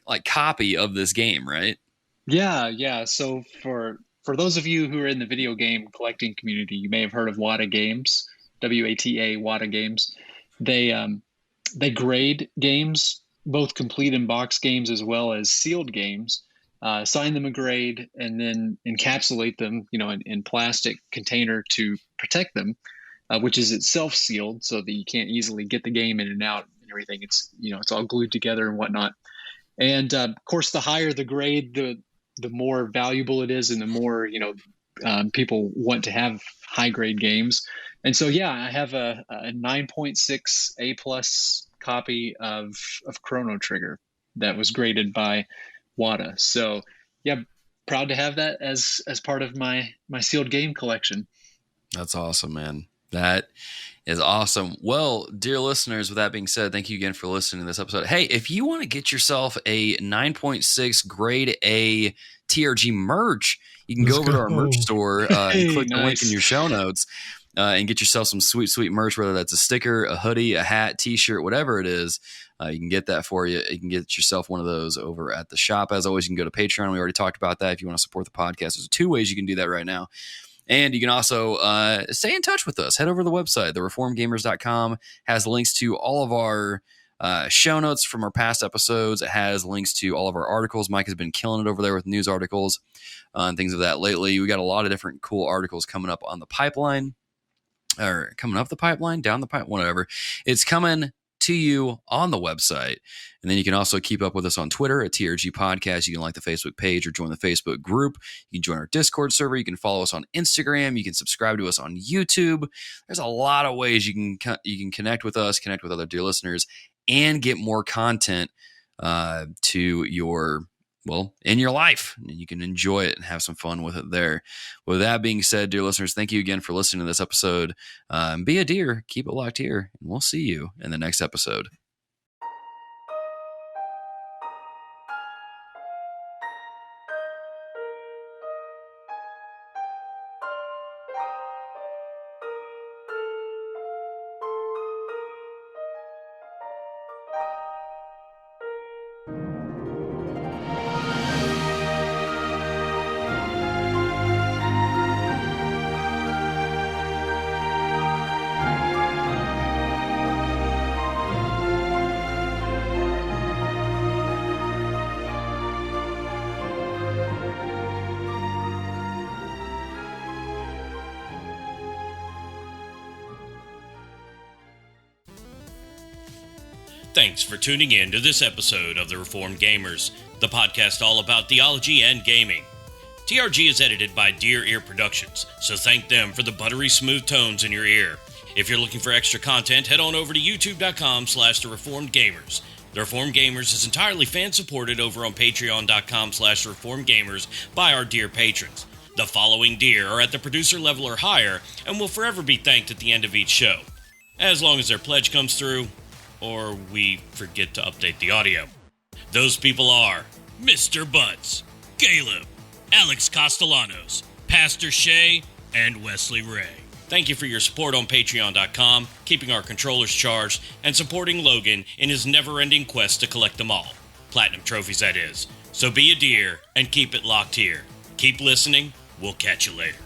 like copy of this game, right? Yeah. So for those of you who are in the video game collecting community, you may have heard of WATA Games, WATA, WATA Games. They grade games, both complete in box games as well as sealed games, assign them a grade, and then encapsulate them, in plastic container to protect them, which is itself sealed so that you can't easily get the game in and out and everything. It's it's all glued together and whatnot. And of course, the higher the grade, the more valuable it is, and the more people want to have high grade games. And so, yeah, I have a 9.6 A+ copy of Chrono Trigger that was graded by WATA. So, yeah, proud to have that as part of my sealed game collection. That's awesome, man. That is awesome. Well, dear listeners, with that being said, thank you again for listening to this episode. Hey, if you want to get yourself a 9.6 grade A TRG merch, you can go over to our merch store and click the link in your show notes and get yourself some sweet, sweet merch, whether that's a sticker, a hoodie, a hat, t-shirt, whatever it is. You can get that for you. You can get yourself one of those over at the shop. As always, you can go to Patreon. We already talked about that. If you want to support the podcast, there's 2 ways you can do that right now. And you can also stay in touch with us. Head over to the website. TheReformedGamers.com has links to all of our show notes from our past episodes. It has links to all of our articles. Mike has been killing it over there with news articles and things of that lately. We got a lot of different cool articles coming up on the pipeline, or coming up the pipeline, down the pipe, whatever. It's coming to you on the website. And then you can also keep up with us on Twitter at TRG Podcast. You can like the Facebook page or join the Facebook group. You can join our Discord server. You can follow us on Instagram. You can subscribe to us on YouTube. There's a lot of ways you can connect with us, connect with other dear listeners, and get more content to your, in your life. And you can enjoy it and have some fun with it there. With that being said, dear listeners, thank you again for listening to this episode. Be a dear, keep it locked here, and we'll see you in the next episode. Thanks for tuning in to this episode of The Reformed Gamers, the podcast all about theology and gaming. TRG is edited by Dear Ear Productions, so thank them for the buttery smooth tones in your ear. If you're looking for extra content, head on over to youtube.com/thereformedgamers. The Reformed Gamers is entirely fan-supported over on patreon.com/thereformedgamers by our dear patrons. The following deer are at the producer level or higher and will forever be thanked at the end of each show, as long as their pledge comes through, or we forget to update the audio. Those people are Mr. Butts, Caleb, Alex Castellanos, Pastor Shay, and Wesley Ray. Thank you for your support on patreon.com, keeping our controllers charged, and supporting Logan in his never-ending quest to collect them all. Platinum trophies, that is. So be a dear and keep it locked here. Keep listening. We'll catch you later.